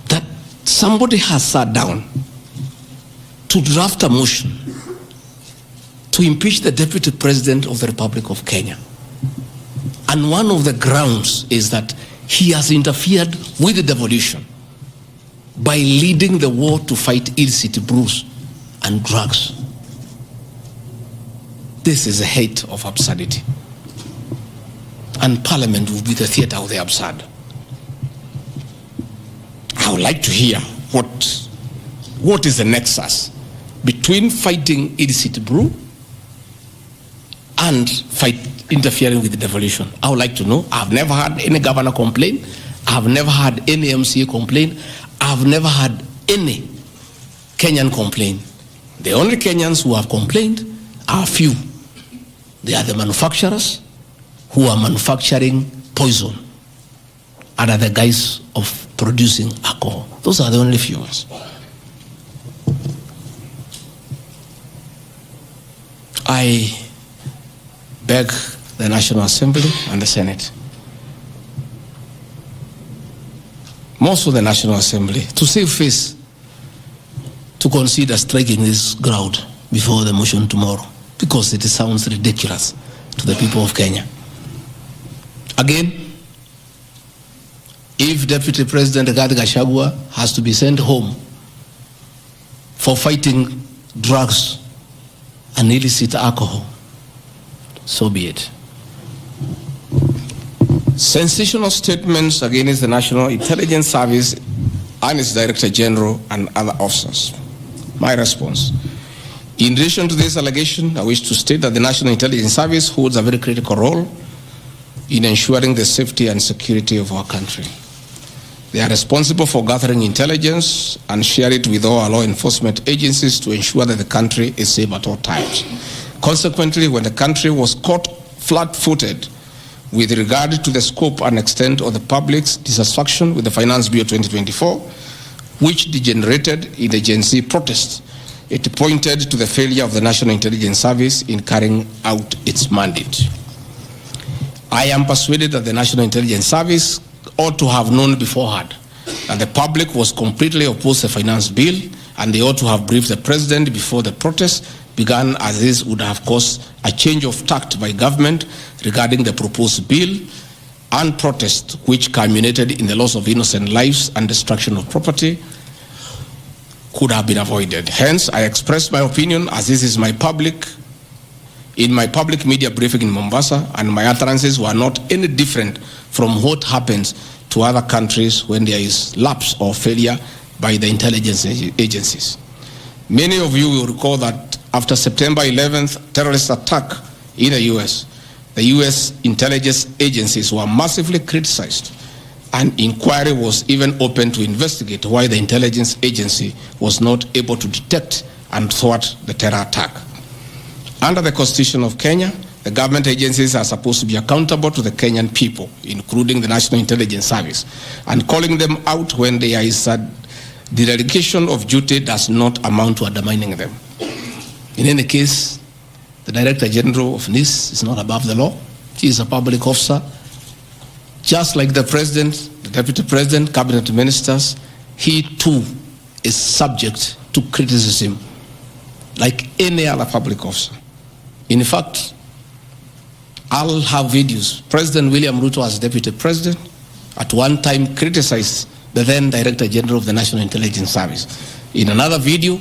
That somebody has sat down to draft a motion to impeach the Deputy President of the Republic of Kenya. And one of the grounds is that he has interfered with the devolution by leading the war to fight illicit brews and drugs. This is a height of absurdity. And Parliament will be the theater of the absurd. I would like to hear what is the nexus between fighting illicit brew and interfering with the devolution. I would like to know. I've never had any governor complain. I've never had any MCA complain. I've never had any Kenyan complain. The only Kenyans who have complained are few. They are the manufacturers who are manufacturing poison under the guise of producing alcohol. Those are the only few ones. I beg the National Assembly and the Senate, most of the National Assembly, to save face, to consider striking this ground before the motion tomorrow, because it sounds ridiculous to the people of Kenya. Again, if Deputy President Gachagua has to be sent home for fighting drugs and illicit alcohol, so be it. Sensational statements against the National Intelligence Service and its Director General and other officers. My response. In relation to this allegation, I wish to state that the National Intelligence Service holds a very critical role in ensuring the safety and security of our country. They are responsible for gathering intelligence and share it with all our law enforcement agencies to ensure that the country is safe at all times. Consequently, when the country was caught flat-footed with regard to the scope and extent of the public's dissatisfaction with the Finance Bill 2024, which degenerated in the Gen Z protests, it pointed to the failure of the National Intelligence Service in carrying out its mandate. I am persuaded that the National Intelligence Service ought to have known beforehand that the public was completely opposed to the Finance Bill, and they ought to have briefed the President before the protests began, as this would have caused a change of tact by government regarding the proposed bill, and protest which culminated in the loss of innocent lives and destruction of property could have been avoided. Hence, I expressed my opinion, as this is in my public media briefing in Mombasa, and my utterances were not any different from what happens to other countries when there is lapse or failure by the intelligence agencies. Many of you will recall that after September 11th terrorist attack in the US, the US intelligence agencies were massively criticized, and inquiry was even opened to investigate why the intelligence agency was not able to detect and thwart the terror attack. Under the Constitution of Kenya, the government agencies are supposed to be accountable to the Kenyan people, including the National Intelligence Service, and calling them out when there is a dereliction of duty does not amount to undermining them. In any case, the Director General of NIS is not above the law. He is a public officer. Just like the President, the Deputy President, Cabinet Ministers, he too is subject to criticism like any other public officer. In fact, I'll have videos. President William Ruto, as Deputy President, at one time criticized the then Director General of the National Intelligence Service. In another video,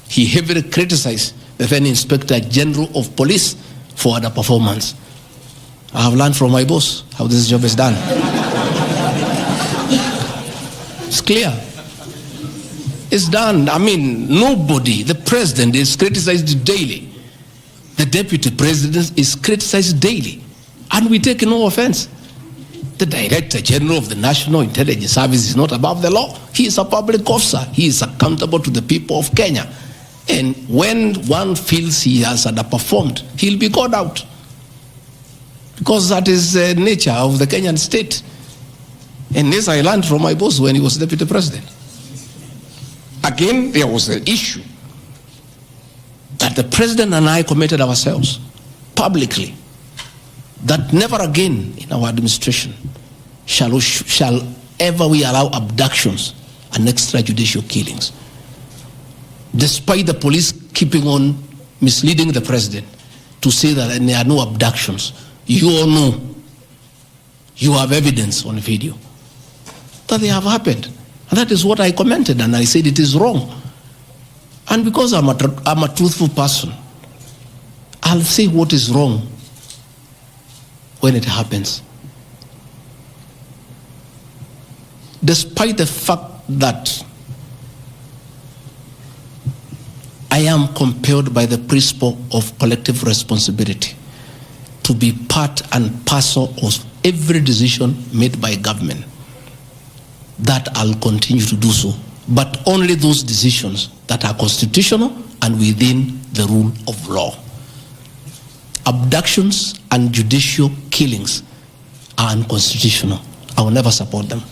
he heavily criticized the then Inspector General of Police for their performance. I have learned from my boss how this job is done. It's clear. It's done. I mean, nobody, the president is criticized daily. The deputy president is criticized daily. And we take no offense. The Director General of the National Intelligence Service is not above the law. He is a public officer. He is accountable to the people of Kenya. And when one feels he has underperformed, he'll be called out. Because that is the nature of the Kenyan state. And this I learned from my boss when he was Deputy President. Again, there was an issue that the President and I committed ourselves publicly that never again in our administration shall ever we allow abductions and extrajudicial killings. Despite the police keeping on misleading the President to say that there are no abductions, you all know, you have evidence on video that they have happened. And that is what I commented, and I said it is wrong. And because I'm a truthful person, I'll say what is wrong when it happens. Despite the fact that I am compelled by the principle of collective responsibility to be part and parcel of every decision made by government, that I'll continue to do so, but only those decisions that are constitutional and within the rule of law. Abductions and judicial killings are unconstitutional. I will never support them.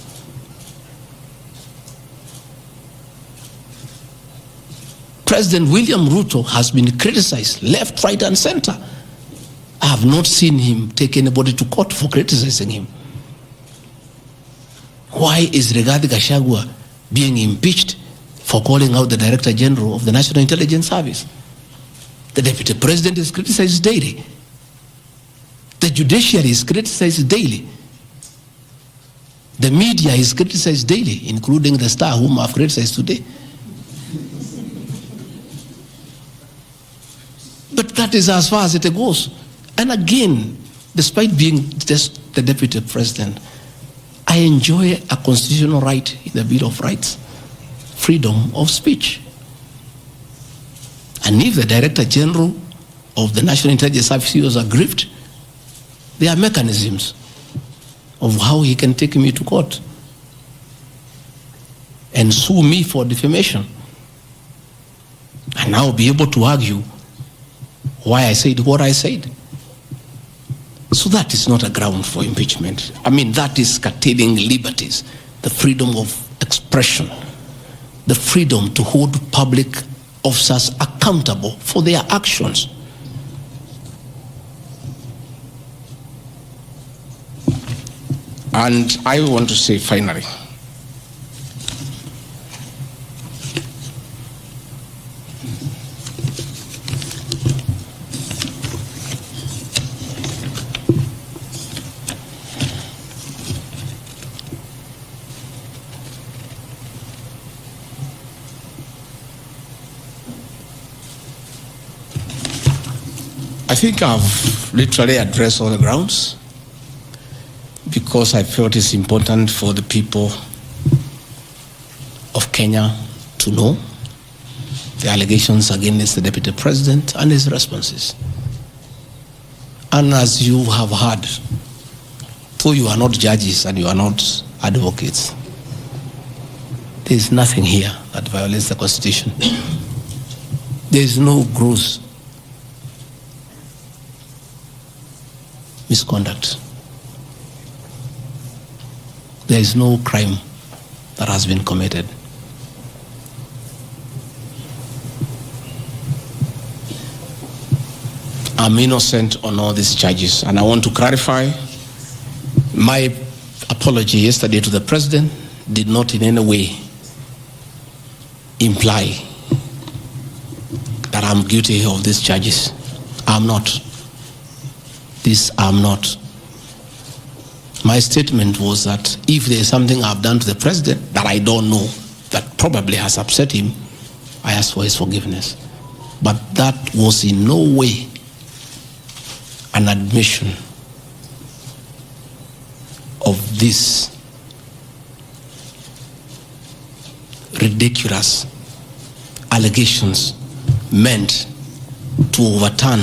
President William Ruto has been criticized left, right, and center. I have not seen him take anybody to court for criticizing him. Why is Gachagua being impeached for calling out the Director General of the National Intelligence Service? The Deputy President is criticized daily. The judiciary is criticized daily. The media is criticized daily, including the Star, whom I've criticized today. But that is as far as it goes. And again, despite being just the Deputy President, I enjoy a constitutional right in the Bill of Rights, freedom of speech. And if the Director General of the National Intelligence Service was aggrieved, there are mechanisms of how he can take me to court and sue me for defamation. And I'll be able to argue why I said what I said. So that is not a ground for impeachment. I mean, that is curtailing liberties, the freedom of expression, the freedom to hold public officers accountable for their actions. And I want to say finally, I think I've literally addressed all the grounds because I felt it's important for the people of Kenya to know the allegations against the Deputy President and his responses. And as you have heard, though you are not judges and you are not advocates, there is nothing here that violates the Constitution. There is no gross misconduct. There is no crime that has been committed. I'm innocent on all these charges, and I want to clarify my apology yesterday to the President did not in any way imply that I'm guilty of these charges. I'm not. This I'm not. My statement was that if there is something I've done to the president that I don't know, that probably has upset him, I ask for his forgiveness. But that was in no way an admission of this ridiculous allegations meant to overturn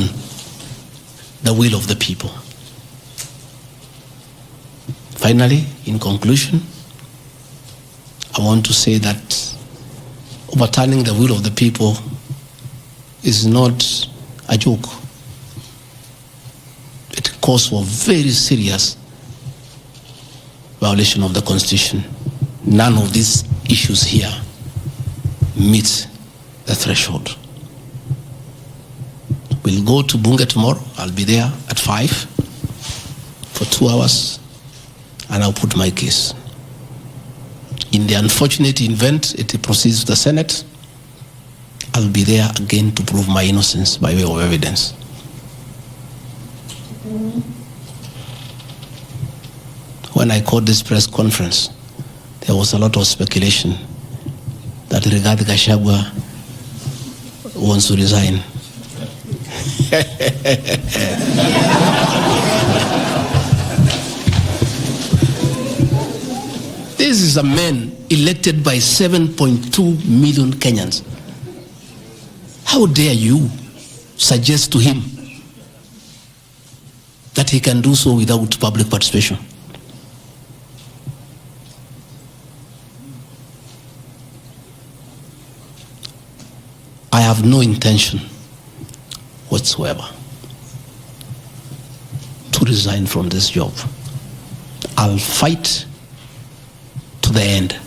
the will of the people. Finally, in conclusion, I want to say that overturning the will of the people is not a joke. It calls for very serious violation of the Constitution. None of these issues here meet the threshold. We'll go to Bunge tomorrow. I'll be there at 5 for 2 hours, and I'll put my case. In the unfortunate event it proceeds to the Senate, I'll be there again to prove my innocence by way of evidence. When I called this press conference, there was a lot of speculation that Rigathi Gachagua wants to resign. This is a man elected by 7.2 million Kenyans. How dare you suggest to him that he can do so without public participation? I have no intention whatsoever to resign from this job. I'll fight to the end.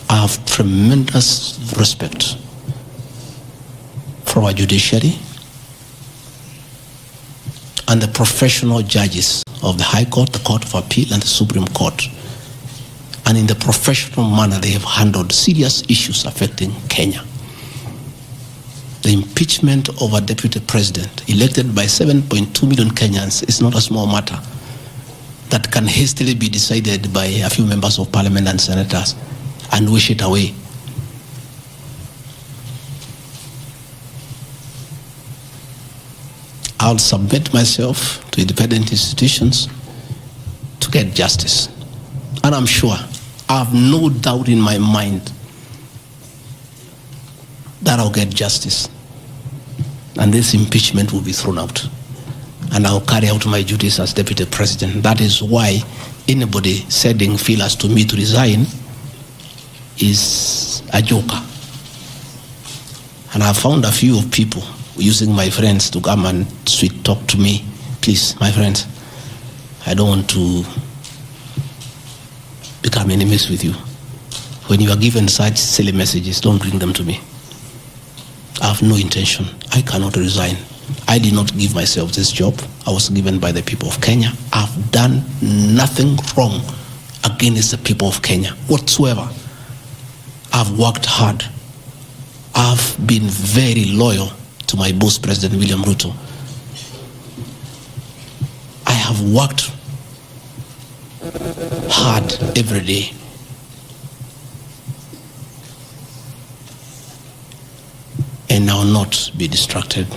I have tremendous respect for our judiciary and the professional judges of the High Court, the Court of Appeal, and the Supreme Court. And in the professional manner, they have handled serious issues affecting Kenya. The impeachment of a deputy president elected by 7.2 million Kenyans is not a small matter that can hastily be decided by a few members of parliament and senators and wish it away. I'll submit myself to independent institutions to get justice. And I'm sure, I have no doubt in my mind that I'll get justice. And this impeachment will be thrown out. And I'll carry out my duties as deputy president. That is why anybody sending feelers to me to resign is a joker. And I found a few of people using my friends to come and sweet talk to me. Please, my friends, I don't want to become enemies with you. When you are given such silly messages, don't bring them to me. I have no intention. I cannot resign. I did not give myself this job. I was given by the people of Kenya. I've done nothing wrong against the people of Kenya whatsoever. I've worked hard. I've been very loyal to my boss, President William Ruto. I have worked hard every day. And I will not be distracted.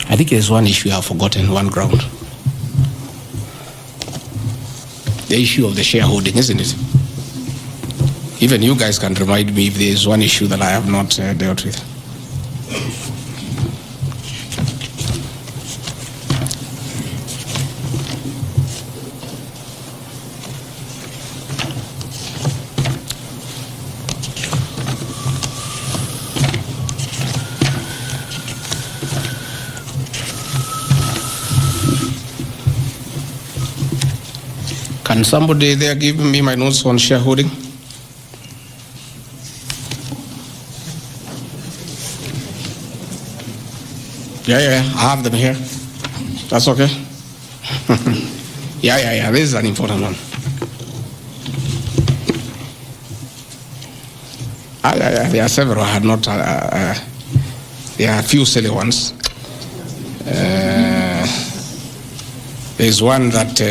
I think there's one issue I've forgotten, one ground. The issue of the shareholding, isn't it? Even you guys can remind me if there's one issue that I have not dealt with. Can somebody there give me my notes on shareholding? Yeah, I have them here. That's okay. Yeah, this is an important one. There are several. I had not. There are a few silly ones.
There's one that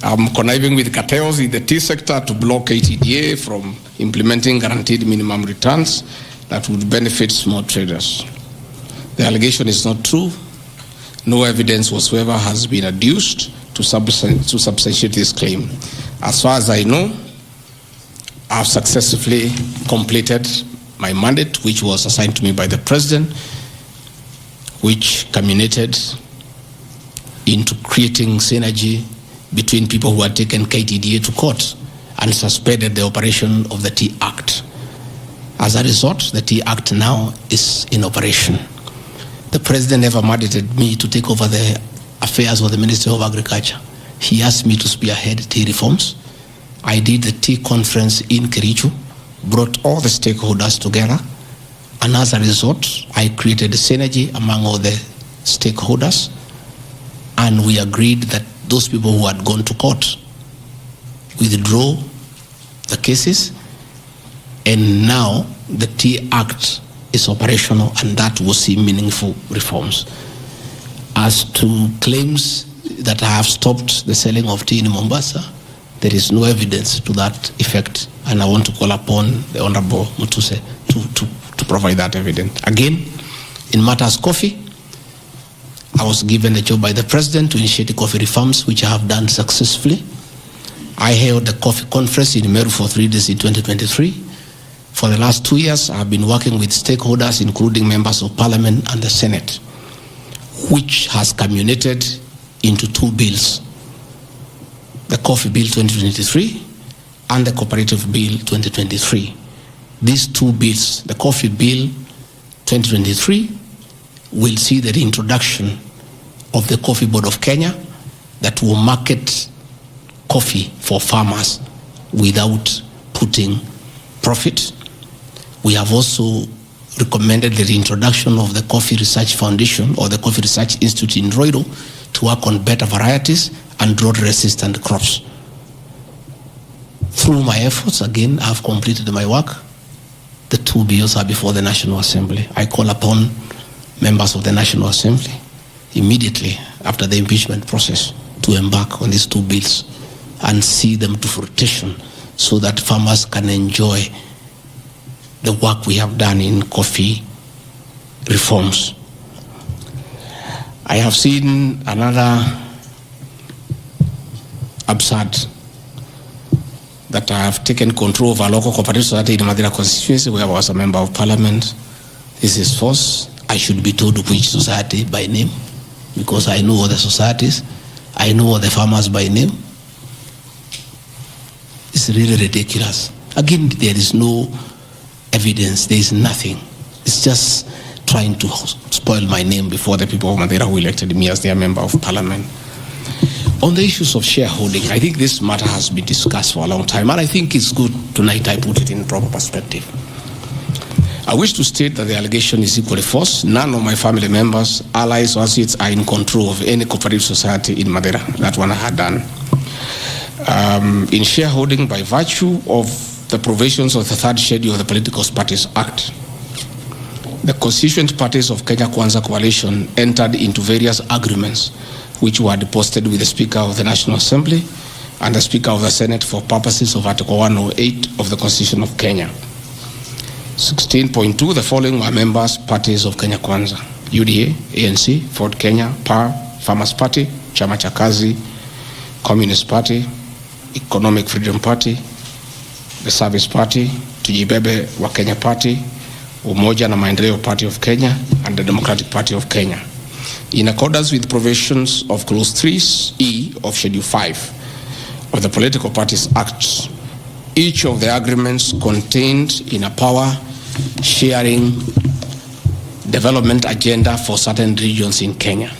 I'm conniving with cartels in the tea sector to block KTDA from implementing guaranteed minimum returns that would benefit small traders. The allegation is not true. No evidence whatsoever has been adduced to substantiate this claim. As far as I know, I've successfully completed my mandate, which was assigned to me by the President, which culminated into creating synergy between people who had taken KTDA to court and suspended the operation of the Tea Act. As a result, the Tea Act now is in operation. The President never mandated me to take over the affairs of the Ministry of Agriculture. He asked me to spearhead tea reforms. I did the tea conference in Kericho, brought all the stakeholders together, and as a result, I created a synergy among all the stakeholders, and we agreed that those people who had gone to court withdraw the cases, and now the Tea Act is operational, and that will see meaningful reforms. As to claims that I have stopped the selling of tea in Mombasa, there is no evidence to that effect, and I want to call upon the Honorable Mutuse to provide that evidence. Again, in matters coffee, I was given a job by the President to initiate the coffee reforms, which I have done successfully. I held the coffee conference in Meru for 3 days in 2023. For the last 2 years, I have been working with stakeholders, including members of Parliament and the Senate, which has culminated into 2 bills: the Coffee Bill 2023 and the Cooperative Bill 2023. These 2 bills, the Coffee Bill 2023, will see the reintroduction of the Coffee Board of Kenya that will market coffee for farmers without putting profit. We have also recommended the reintroduction of the Coffee Research Foundation or the Coffee Research Institute in Roiro to work on better varieties and drought-resistant crops. Through my efforts, again, I've completed my work. The 2 bills are before the National Assembly. I call upon members of the National Assembly immediately after the impeachment process to embark on these 2 bills and see them to fruition so that farmers can enjoy the work we have done in coffee reforms. I have seen another absurd, that I have taken control of a local cooperative society in Madira constituency where I was a member of Parliament. This is false. I should be told which society by name, because I know all the societies. I know all the farmers by name. It's really ridiculous. Again, there is no evidence. There is nothing. It's just trying to spoil my name before the people of Madeira who elected me as their member of Parliament. On the issues of shareholding, I think this matter has been discussed for a long time, and I think it's good tonight I put it in proper perspective. I wish to state that the allegation is equally false. None of my family members, allies, or associates are in control of any cooperative society in Madeira. That one I had done. In shareholding by virtue of the provisions of the 3rd schedule of the Political Parties Act, the constituent parties of Kenya Kwanza Coalition entered into various agreements which were deposited with the Speaker of the National Assembly and the Speaker of the Senate for purposes of Article 108 of the Constitution of Kenya. 16.2, the following are members parties of Kenya Kwanza: UDA, ANC, Ford Kenya, PAR, Farmers Party, Chama cha Kazi, Communist Party, Economic Freedom Party, the Service Party, Tujibebe wa Kenya Party, Umoja na Maendeleo Party of Kenya, and the Democratic Party of Kenya. In accordance with provisions of Clause 3E of Schedule 5 of the Political Parties Act, each of the agreements contained in a power-sharing development agenda for certain regions in Kenya.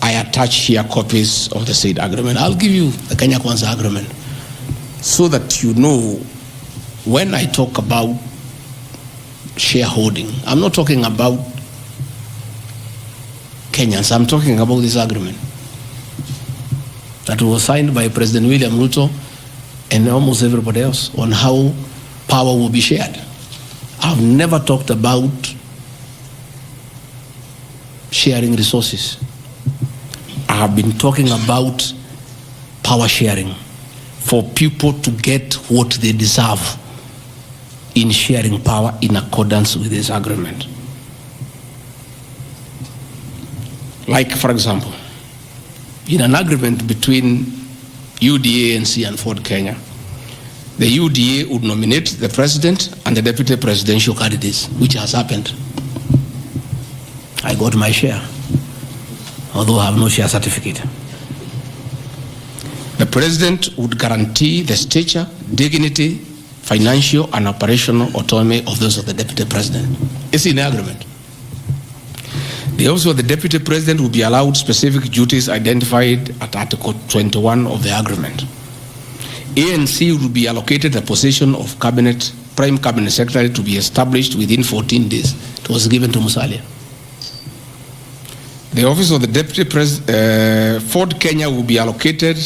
I attach here copies of the said agreement. I'll give you the Kenya Kwanza agreement so that you know when I talk about shareholding, I'm not talking about Kenyans, I'm talking about this agreement that was signed by President William Ruto and almost everybody else on how power will be shared.
I've never talked about sharing resources. I have been talking about power sharing for people to get what they deserve in sharing power in accordance with this agreement. Like, for example, in an agreement between UDA, ANC, and Ford Kenya, the UDA would nominate the president and the deputy presidential candidates, which has happened. I got my share, although I have no share certificate. The president would guarantee the stature, dignity, financial and operational autonomy of those of the deputy president. It's in the agreement. The office of the deputy president will be allowed specific duties identified at Article 21 of the agreement. ANC will be allocated the position of prime cabinet secretary to be established within 14 days. It was given to Musalia. The office of the deputy president, Ford Kenya will be allocated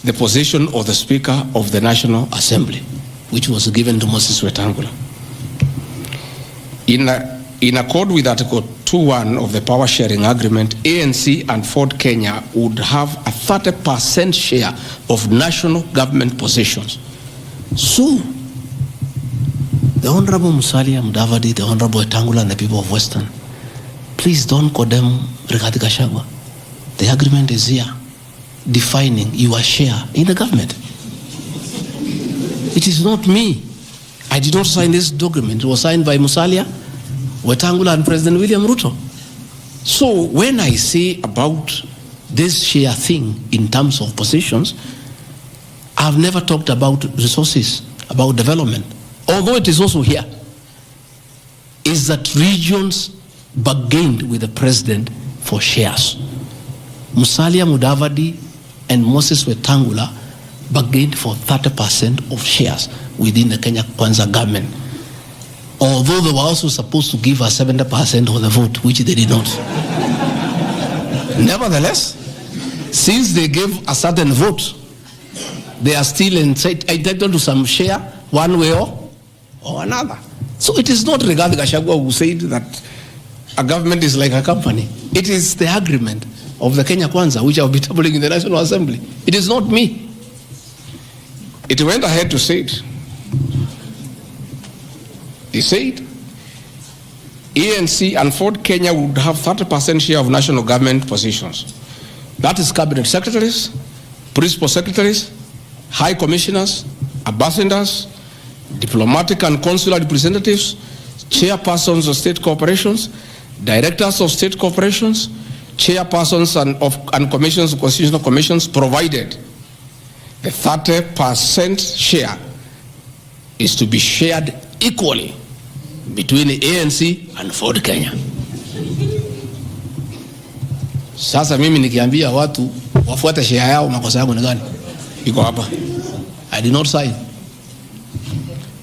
the position of the Speaker of the National Assembly, which was given to Moses Wetangula. In accord with Article 2.1 of the Power Sharing Agreement, ANC and Ford Kenya would have a 30% share of national government positions. So, the Honorable Musalia Mudavadi, the Honorable Wetangula, and the people of Western, please don't condemn Rigathi Gachagua. The agreement is here, defining your share in the government. It is not me. I did not sign this document. It was signed by Musalia, Wetangula, and President William Ruto. So when I say about this share thing in terms of positions, I've never talked about resources, about development. Although it is also here, is that regions bargained with the president for shares. Musalia Mudavadi and Moses Wetangula bargained for 30% of shares within the Kenya Kwanza government. Although they were also supposed to give us 70% of the vote, which they did not. Nevertheless, since they gave a certain vote, they are still entitled to some share one way or another. So it is not Rigathi Gachagua who said that a government is like a company. It is the agreement of the Kenya Kwanza, which I will be tabling in the National Assembly. It is not me. It went ahead to say it. He said, ANC and Ford Kenya would have 30% share of national government positions. That is cabinet secretaries, principal secretaries, high commissioners, ambassadors, diplomatic and consular representatives, chairpersons of state corporations, directors of state corporations, chairpersons and commissions of constitutional commissions, provided the 30% share is to be shared equally between the ANC and Ford Kenya. Sasa mimi nikiambia watu wafuate share yao, makosa yangu ni gani? Iko hapa. I did not sign.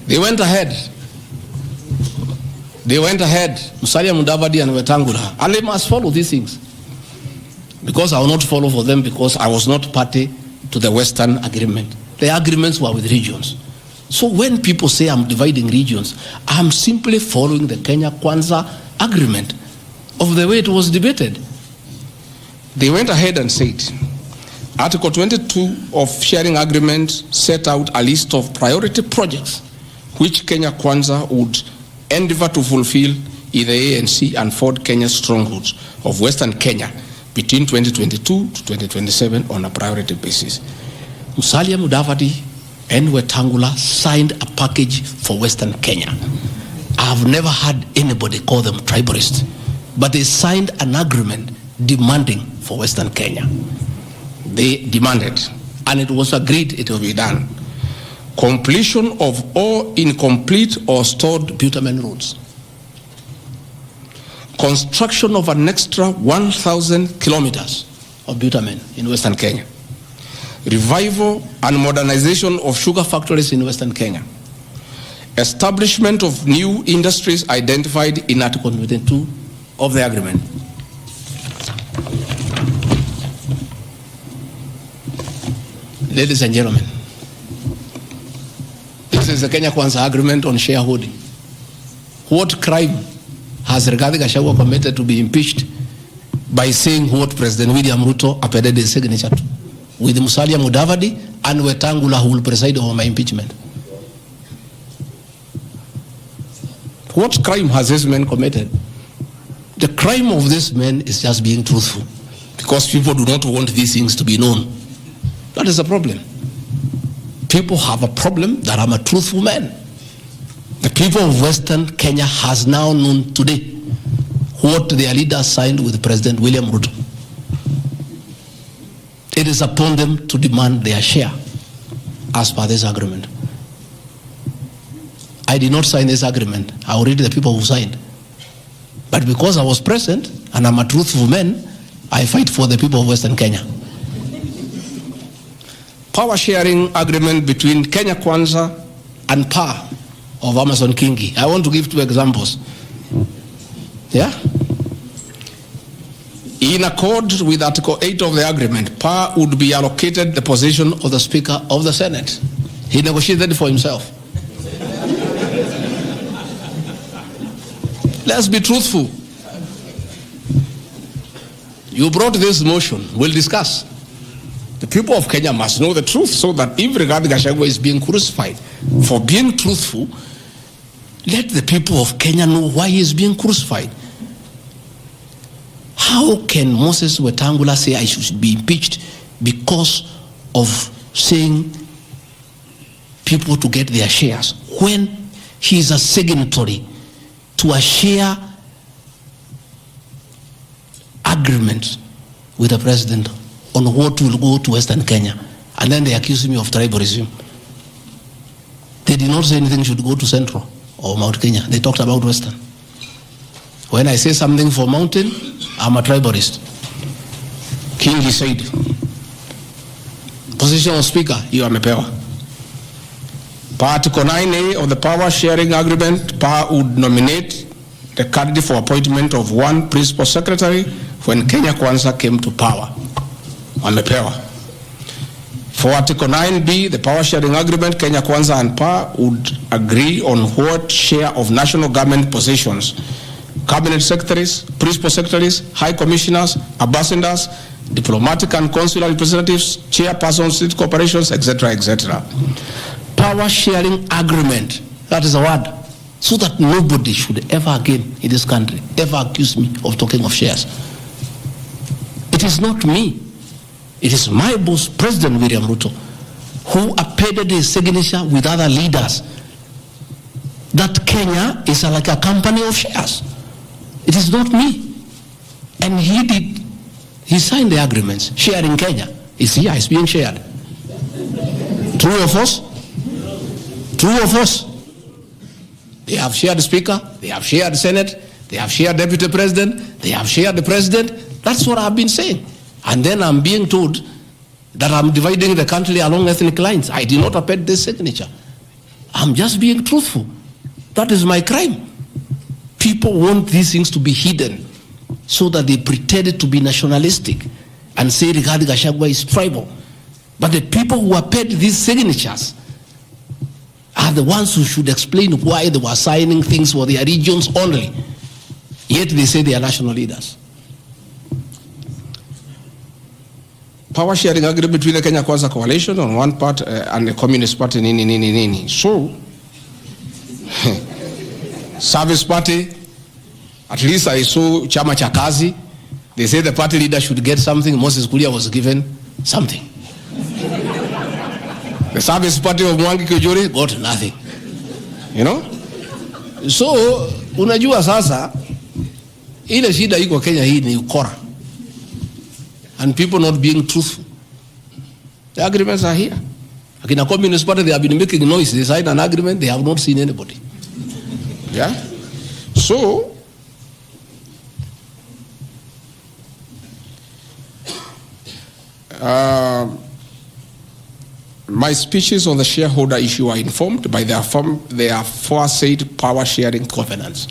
They went ahead. Musalia Mudavadi and Wetangula, and they must follow these things. Because I will not follow for them, because I was not party to the Western agreement. The agreements were with regions. So when people say I'm dividing regions, I'm simply following the Kenya Kwanza agreement of the way it was debated. They went ahead and said, Article 22 of sharing agreement set out a list of priority projects which Kenya Kwanza would endeavor to fulfill in the ANC and Ford Kenya strongholds of Western Kenya between 2022 to 2027 on a priority basis. Musalia Mudavadi and Wetangula signed a package for Western Kenya. I've never had anybody call them tribalists, but they signed an agreement demanding for Western Kenya. They demanded, and it was agreed it will be done, completion of all incomplete or stored bitumen roads, construction of an extra 1,000 kilometers of bitumen in Western Kenya, revival and modernization of sugar factories in Western Kenya, establishment of new industries identified in Article 22 of the agreement. Ladies and gentlemen, this is the Kenya Kwanza agreement on shareholding.
What crime has Rigathi Gachagua committed to be impeached by saying what President William Ruto appended his signature to, with Musalia Mudavadi and Wetangula, who will preside over my impeachment? What crime has this man committed? The crime of this man is just being truthful, because people do not want these things to be known. That is the problem. People have a problem that I'm a truthful man. The people of Western Kenya has now known today what their leaders signed with President William Ruto. It is upon them to demand their share as per this agreement. I did not sign this agreement. I will read the people who signed. But because I was present and I'm a truthful man, I fight for the people of Western Kenya. Power sharing agreement between Kenya Kwanza and PAR of Amason Kingi. I want to give 2 examples. Yeah? In accord with Article 8 of the agreement, PAR would be allocated the position of the Speaker of the Senate. He negotiated for himself. Let's be truthful. You brought this motion. We'll discuss. The people of Kenya must know the truth, so that if Rigathi Gachagua is being crucified for being truthful, let the people of Kenya know why he is being crucified. How can Moses Wetangula say I should be impeached because of saying people to get their shares, when he is a signatory to a share agreement with the president on what will go to Western Kenya? And then they accuse me of tribalism. They did not say anything should go to Central or Mount Kenya. They talked about Western. When I say something for Mountain, I'm a tribalist. King said, position of Speaker, you are mepewa. Article 9A of the Power Sharing Agreement, PAR would nominate the candidate for appointment of one principal secretary when Kenya Kwanza came to power. Amepewa. For Article 9B, the Power Sharing Agreement, Kenya Kwanza and PAR would agree on what share of national government positions, cabinet secretaries, principal secretaries, high commissioners, ambassadors, diplomatic and consular representatives, chairpersons, state corporations, etc., etc. Power sharing agreement, that is a word, so that nobody should ever again in this country ever accuse me of talking of shares. It is not me. It is my boss, President William Ruto, who appended his signature with other leaders that Kenya is like a company of shares. It is not me. And he signed the agreements. Sharing Kenya is here, it's being shared. True or false? True or false? They have shared the Speaker, they have shared the Senate, they have shared Deputy President, they have shared the President. That's what I've been saying. And then I'm being told that I'm dividing the country along ethnic lines. I did not append this signature. I'm just being truthful. That is my crime. People want these things to be hidden so that they pretend to be nationalistic and say Rigathi Gachagua is tribal. But the people who append these signatures are the ones who should explain why they were signing things for their regions only. Yet they say they are national leaders. Power sharing agreement between the Kenya Kwanza coalition on one part and the Communist Party nini. So, Service Party, at least I saw Chama cha Kazi, they say the party leader should get something. Moses Kuria was given something. The Service Party of Mwangi Kujuri got nothing. You know? So, unajua sasa, ile shida iko Kenya hii ni ukora. And people not being truthful. The agreements are here. Like in a Communist Party, they have been making noise. They signed an agreement, they have not seen anybody. Yeah? So, my speeches on the shareholder issue are informed by their aforesaid power sharing covenants,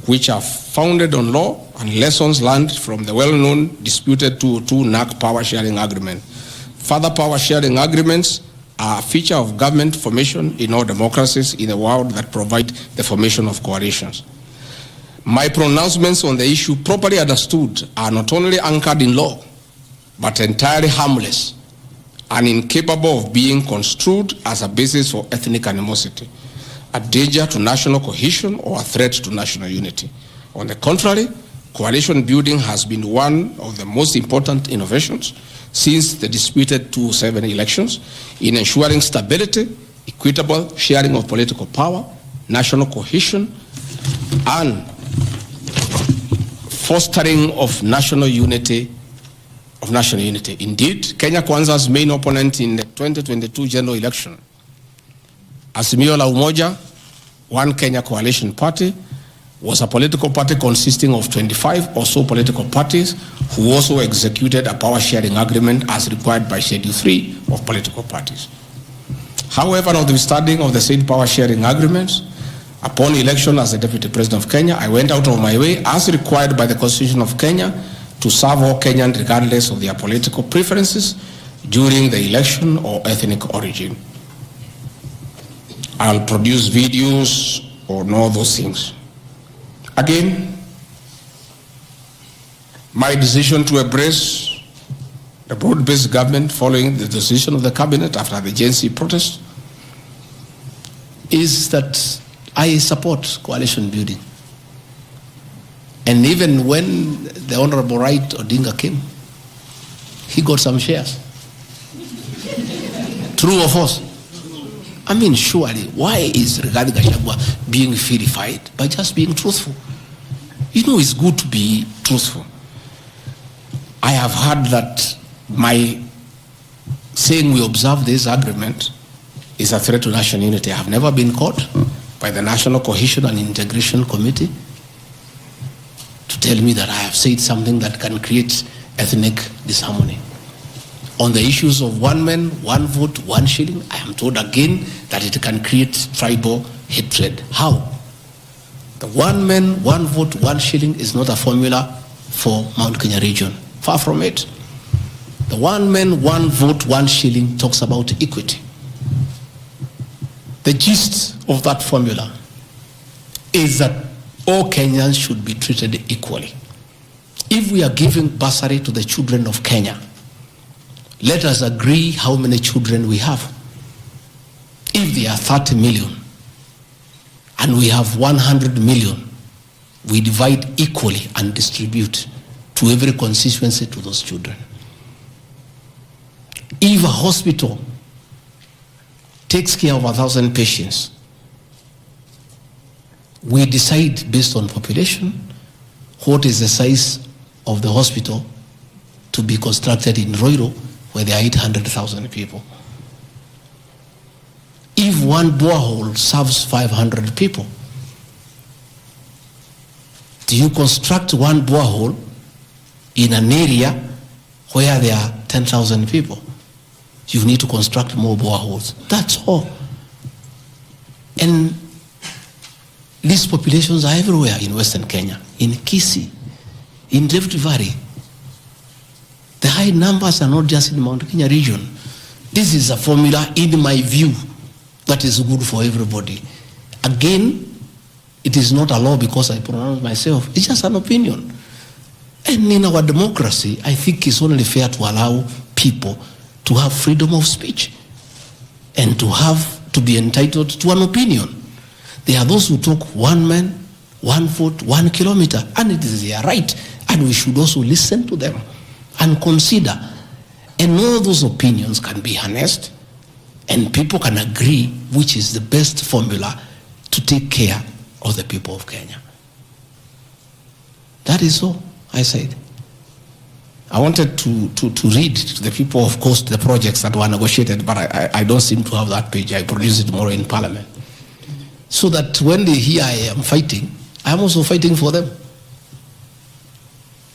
which are founded on law and lessons learned from the well-known disputed 202 NAC power sharing agreement. Further power sharing agreements are a feature of government formation in all democracies in a world that provide the formation of coalitions. My pronouncements on the issue, properly understood, are not only anchored in law, but entirely harmless and incapable of being construed as a basis for ethnic animosity, a danger to national cohesion, or a threat to national unity. On the contrary, coalition building has been one of the most important innovations since the disputed 2007 elections in ensuring stability, equitable sharing of political power, national cohesion, and fostering of national unity. Indeed, Kenya Kwanza's main opponent in the 2022 general election, Azimio la Umoja, One Kenya Coalition Party, was a political party consisting of 25 or so political parties who also executed a power-sharing agreement as required by Schedule 3 of political parties. However, notwithstanding of the said power-sharing agreements, upon election as the Deputy President of Kenya, I went out of my way, as required by the Constitution of Kenya, to serve all Kenyans regardless of their political preferences during the election or ethnic origin. I'll produce videos on all those things. Again, my decision to embrace the broad-based government following the decision of the cabinet after the Gen Z protest is that I support coalition building. And even when the Honorable Right Odinga came, he got some shares. True or false? I mean, surely, why is Rigathi Gachagua being vilified? By just being truthful. You know, it's good to be truthful. I have heard that my saying we observe this agreement is a threat to national unity. I have never been caught by the National Cohesion and Integration Committee to tell me that I have said something that can create ethnic disharmony. On the issues of one man, one vote, one shilling, I am told again that it can create tribal hatred. How? The one man, one vote, one shilling is not a formula for Mount Kenya region. Far from it. The one man, one vote, one shilling talks about equity. The gist of that formula is that all Kenyans should be treated equally. If we are giving bursary to the children of Kenya, let us agree how many children we have. If there are 30 million and we have 100 million, we divide equally and distribute to every constituency to those children. If a hospital takes care of 1,000 patients, we decide based on population what is the size of the hospital to be constructed in Roiro, where there are 800,000 people. If one borehole serves 500 people, do you construct one borehole in an area where there are 10,000 people? You need to construct more boreholes. That's all. And these populations are everywhere in Western Kenya, in Kisii, in Rift Valley. The high numbers are not just in Mount Kenya region. This is a formula, in my view, that is good for everybody. Again, it is not a law because I pronounce myself. It's just an opinion. And in our democracy, I think it's only fair to allow people to have freedom of speech and to be entitled to an opinion. There are those who talk one man, one vote, 1 kilometer, and it is their right. And we should also listen to them and consider. And all those opinions can be harnessed and people can agree which is the best formula to take care of the people of Kenya. That is all I said. I wanted to read to the people, of course, the projects that were negotiated, but I don't seem to have that page. I produce it tomorrow in Parliament. So that when they hear I am fighting, I am also fighting for them.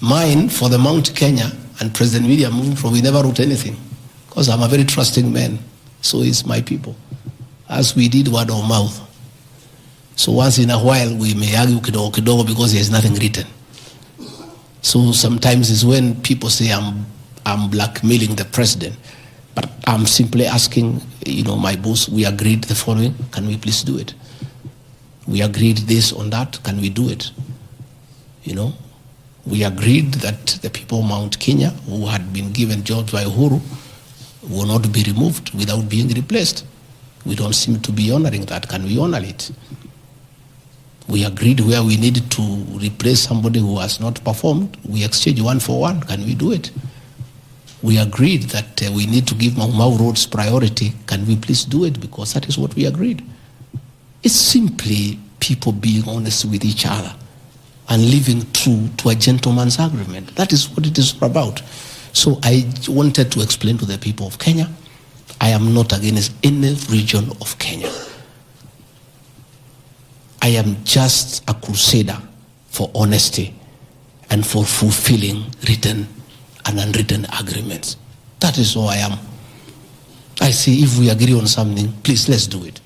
Mine, for the Mount Kenya and President William moving from, we never wrote anything. Because I'm a very trusting man. So is my people. As we did word of mouth. So once in a while we may argue kidogo because there is nothing written. So sometimes it's when people say I'm blackmailing the president
But I'm simply asking, my boss, we agreed the following, can we please do it? We agreed this on that, can we do it? We agreed that the people of Mount Kenya who had been given jobs by Uhuru will not be removed without being replaced. We don't seem to be honoring that. Can we honor it? We agreed where we needed to replace somebody who has not performed, we exchange 1 for 1. Can we do it? We agreed that we need to give Mau roads priority. Can we please do it? Because that is what we agreed. It's simply people being honest with each other and living true to a gentleman's agreement. That is what it is about. So I wanted to explain to the people of Kenya, I am not against any region of Kenya. I am just a crusader for honesty and for fulfilling written and unwritten agreements. That is all I am. I say, if we agree on something, please, let's do it.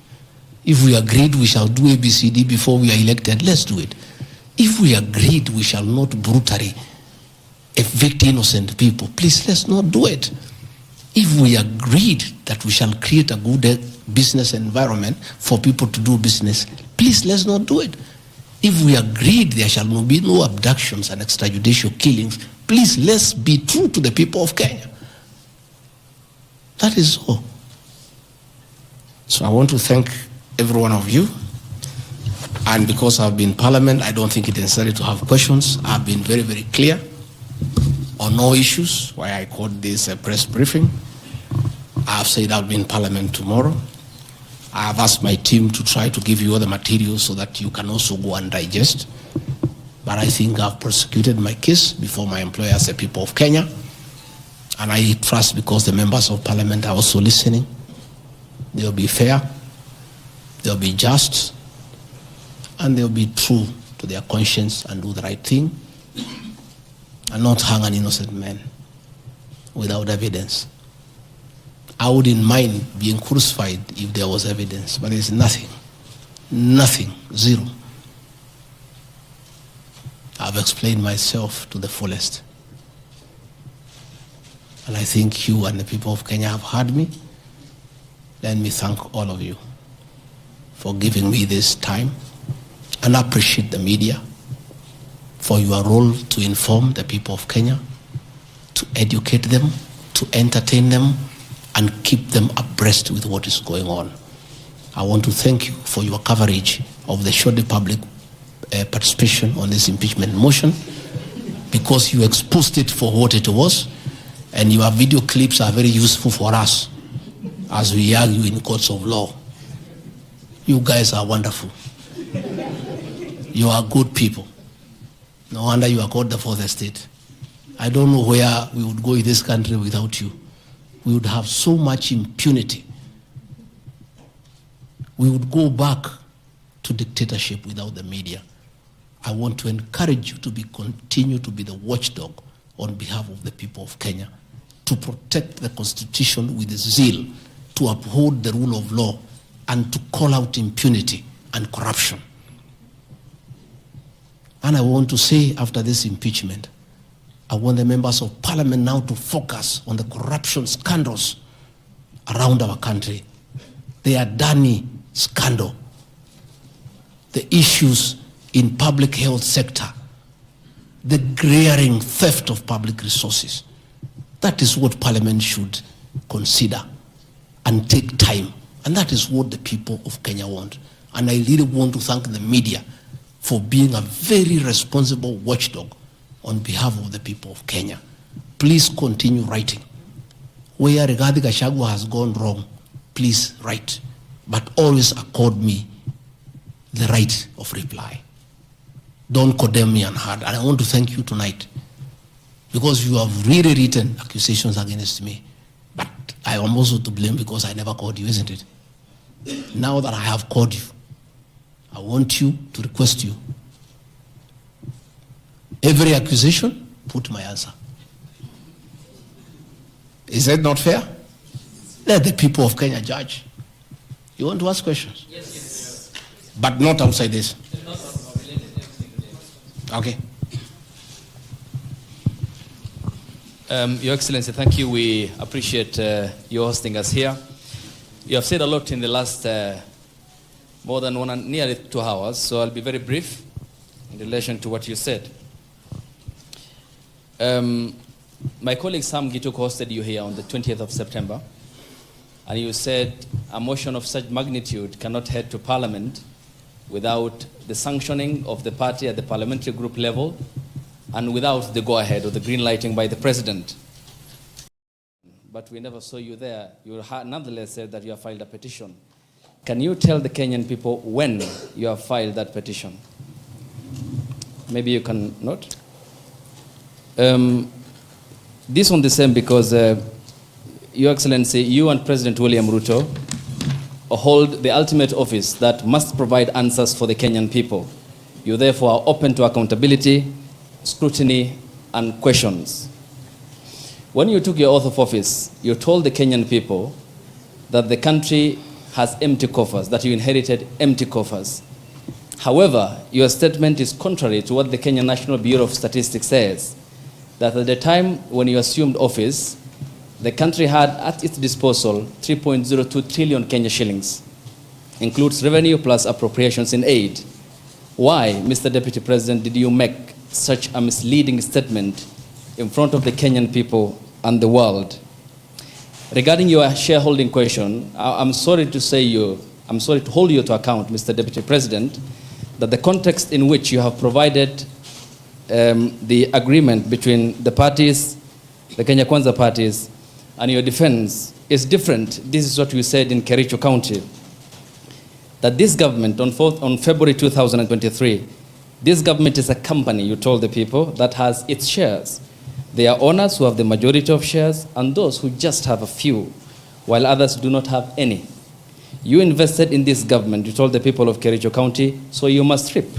If we agreed we shall do ABCD before we are elected, let's do it. If we agreed we shall not brutally evict innocent people, please, let's not do it. If we agreed that we shall create a good business environment for people to do business, please, let's not do it. If we agreed there shall be no abductions and extrajudicial killings, please, let's be true to the people of Kenya. That is all. So I want to thank every one of you. And because I've been in Parliament, I don't think it's necessary to have questions. I've been very, very clear on all issues, why I called this a press briefing. I've said I'll be in Parliament tomorrow. I have asked my team to try to give you all the materials so that you can also go and digest. But I think I've prosecuted my case before my employers, the people of Kenya. And I trust, because the members of Parliament are also listening, they'll be fair, they'll be just, and they'll be true to their conscience and do the right thing, and not hang an innocent man without evidence. I wouldn't mind being crucified if there was evidence, but there's nothing, zero. I've explained myself to the fullest. And I think you and the people of Kenya have heard me. Let me thank all of you for giving me this time, and appreciate the media for your role to inform the people of Kenya, to educate them, to entertain them, and keep them abreast with what is going on. I want to thank you for your coverage of the short public participation on this impeachment motion, because you exposed it for what it was, and your video clips are very useful for us as we argue in courts of law. You guys are wonderful. You are good people. No wonder you are called the fourth estate. I don't know where we would go in this country without you. We would have so much impunity. We would go back to dictatorship without the media. I want to encourage you to continue to be the watchdog on behalf of the people of Kenya, to protect the Constitution with zeal, to uphold the rule of law, and to call out impunity and corruption. And I want to say, after this impeachment, I want the members of Parliament now to focus on the corruption scandals around our country. The Adani scandal, the issues in public health sector, the glaring theft of public resources. That is what Parliament should consider and take time. And that is what the people of Kenya want. And I really want to thank the media for being a very responsible watchdog on behalf of the people of Kenya. Please continue writing. Where regarding Gachagua has gone wrong, please write. But always accord me the right of reply. Don't condemn me unheard. And I want to thank you tonight, because you have really written accusations against me. But I am also to blame because I never called you, isn't it? Now that I have called you, I want you to request you. Every accusation, put my answer. Is that not fair? Let the people of Kenya judge. You want to ask questions? Yes. But not outside this. Okay.
Your Excellency, thank you. We appreciate you hosting us here. You have said a lot in the last more than nearly 2 hours, so I'll be very brief in relation to what you said. My colleague Sam Gituk hosted you here on the 20th of September, and you said a motion of such magnitude cannot head to Parliament without the sanctioning of the party at the parliamentary group level and without the go-ahead or the green lighting by the President. But we never saw you there. You nonetheless said that you have filed a petition. Can you tell the Kenyan people when you have filed that petition? Maybe you can note. This one the same because, Your Excellency, you and President William Ruto hold the ultimate office that must provide answers for the Kenyan people. You therefore are open to accountability, scrutiny, and questions. When you took your oath of office, you told the Kenyan people that the country has empty coffers, that you inherited empty coffers. However, your statement is contrary to what the Kenya National Bureau of Statistics says, that at the time when you assumed office, the country had at its disposal 3.02 trillion Kenya shillings, includes revenue plus appropriations in aid. Why, Mr. Deputy President, did you make such a misleading statement in front of the Kenyan people and the world? Regarding your shareholding question, I'm sorry to hold you to account, Mr. Deputy President, that the context in which you have provided the agreement between the parties, the Kenya Kwanza parties, and your defense is different. This is what we said in Kericho County, that this government on February 2023, this government is a company, you told the people, that has its shares. There are owners who have the majority of shares and those who just have a few, while others do not have any. You invested in this government, you told the people of Kericho County, so you must reap.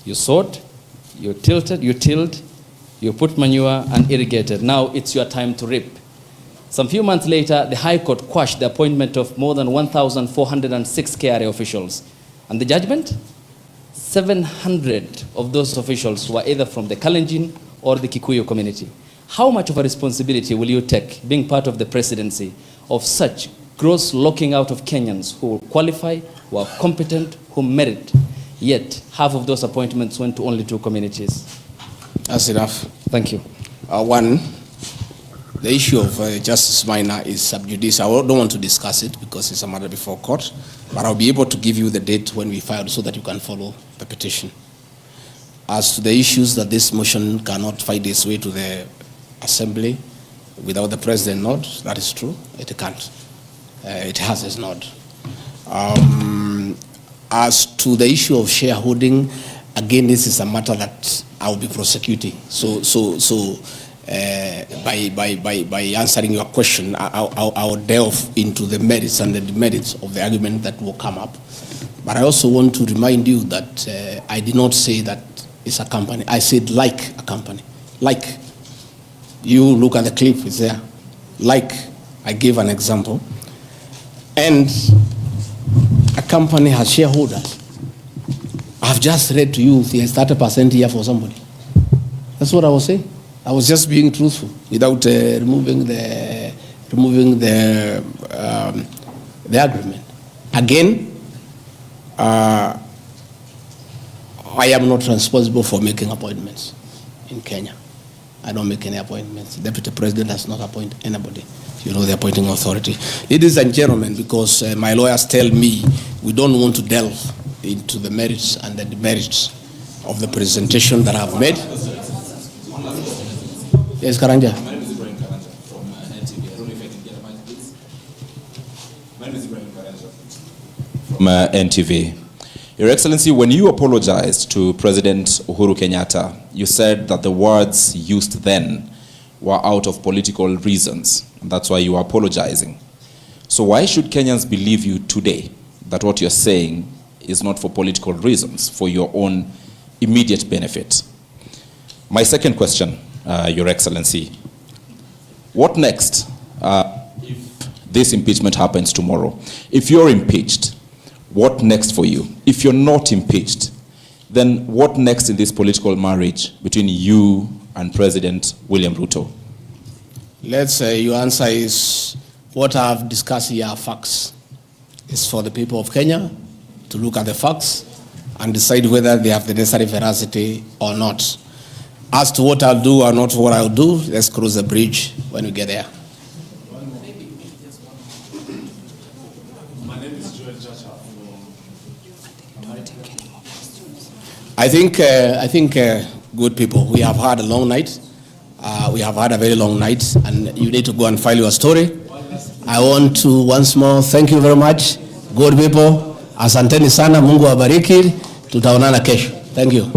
You sowed, you tilled, you put manure and irrigated. Now it's your time to reap. Some few months later, the High Court quashed the appointment of more than 1,406 KRA officials. And the judgment? 700 of those officials were either from the Kalenjin or the Kikuyu community. How much of a responsibility will you take, being part of the presidency, of such gross locking out of Kenyans who qualify, who are competent, who merit, yet half of those appointments went to only 2 communities?
That's enough.
Thank you.
One, the issue of Justice Minor is sub judice. I don't want to discuss it because it's a matter before court, but I'll be able to give you the date when we filed so that you can follow the petition. As to the issues that this motion cannot find its way to the Assembly without the President nod, that is true. It can't. It has its nod. As to the issue of shareholding, again, this is a matter that I will be prosecuting. By answering your question, I will delve into the merits and the demerits of the argument that will come up. But I also want to remind you that I did not say that it's a company. I said like a company. Like. You look at the clip, it's there. Like, I gave an example. And a company has shareholders. I've just read to you, there's 30% here for somebody. That's what I was saying. I was just being truthful without removing the agreement. Again, I am not responsible for making appointments in Kenya. I don't make any appointments. The Deputy President does not appoint anybody. You know, the appointing authority. Ladies and gentlemen, because my lawyers tell me we don't want to delve into the merits and the demerits of the presentation that I've made. Yes, Karanja.
My name is Ibrahim Karanja from NTV. I don't know if I can get a mic, please. My name is Ibrahim Karanja from NTV. Your Excellency, when you apologized to President Uhuru Kenyatta, you said that the words used then were out of political reasons. And that's why you are apologizing. So why should Kenyans believe you today that what you're saying is not for political reasons, for your own immediate benefit? My second question, Your Excellency, what next if this impeachment happens tomorrow? If you're impeached, what next for you? If you're not impeached, then what next in this political marriage between you and President William Ruto?
Let's say your answer is what I've discussed here are facts. It's for the people of Kenya to look at the facts and decide whether they have the necessary veracity or not. As to what I'll do or not what I'll do, let's cross the bridge when we get there.
My name is Gachagua.
I think good people, we have had a long night. We have had a very long night, and you need to go and file your story. I want to once more thank you very much. Good people, asanteni sana, Mungu awabariki. Tutaonana kesho. Thank you.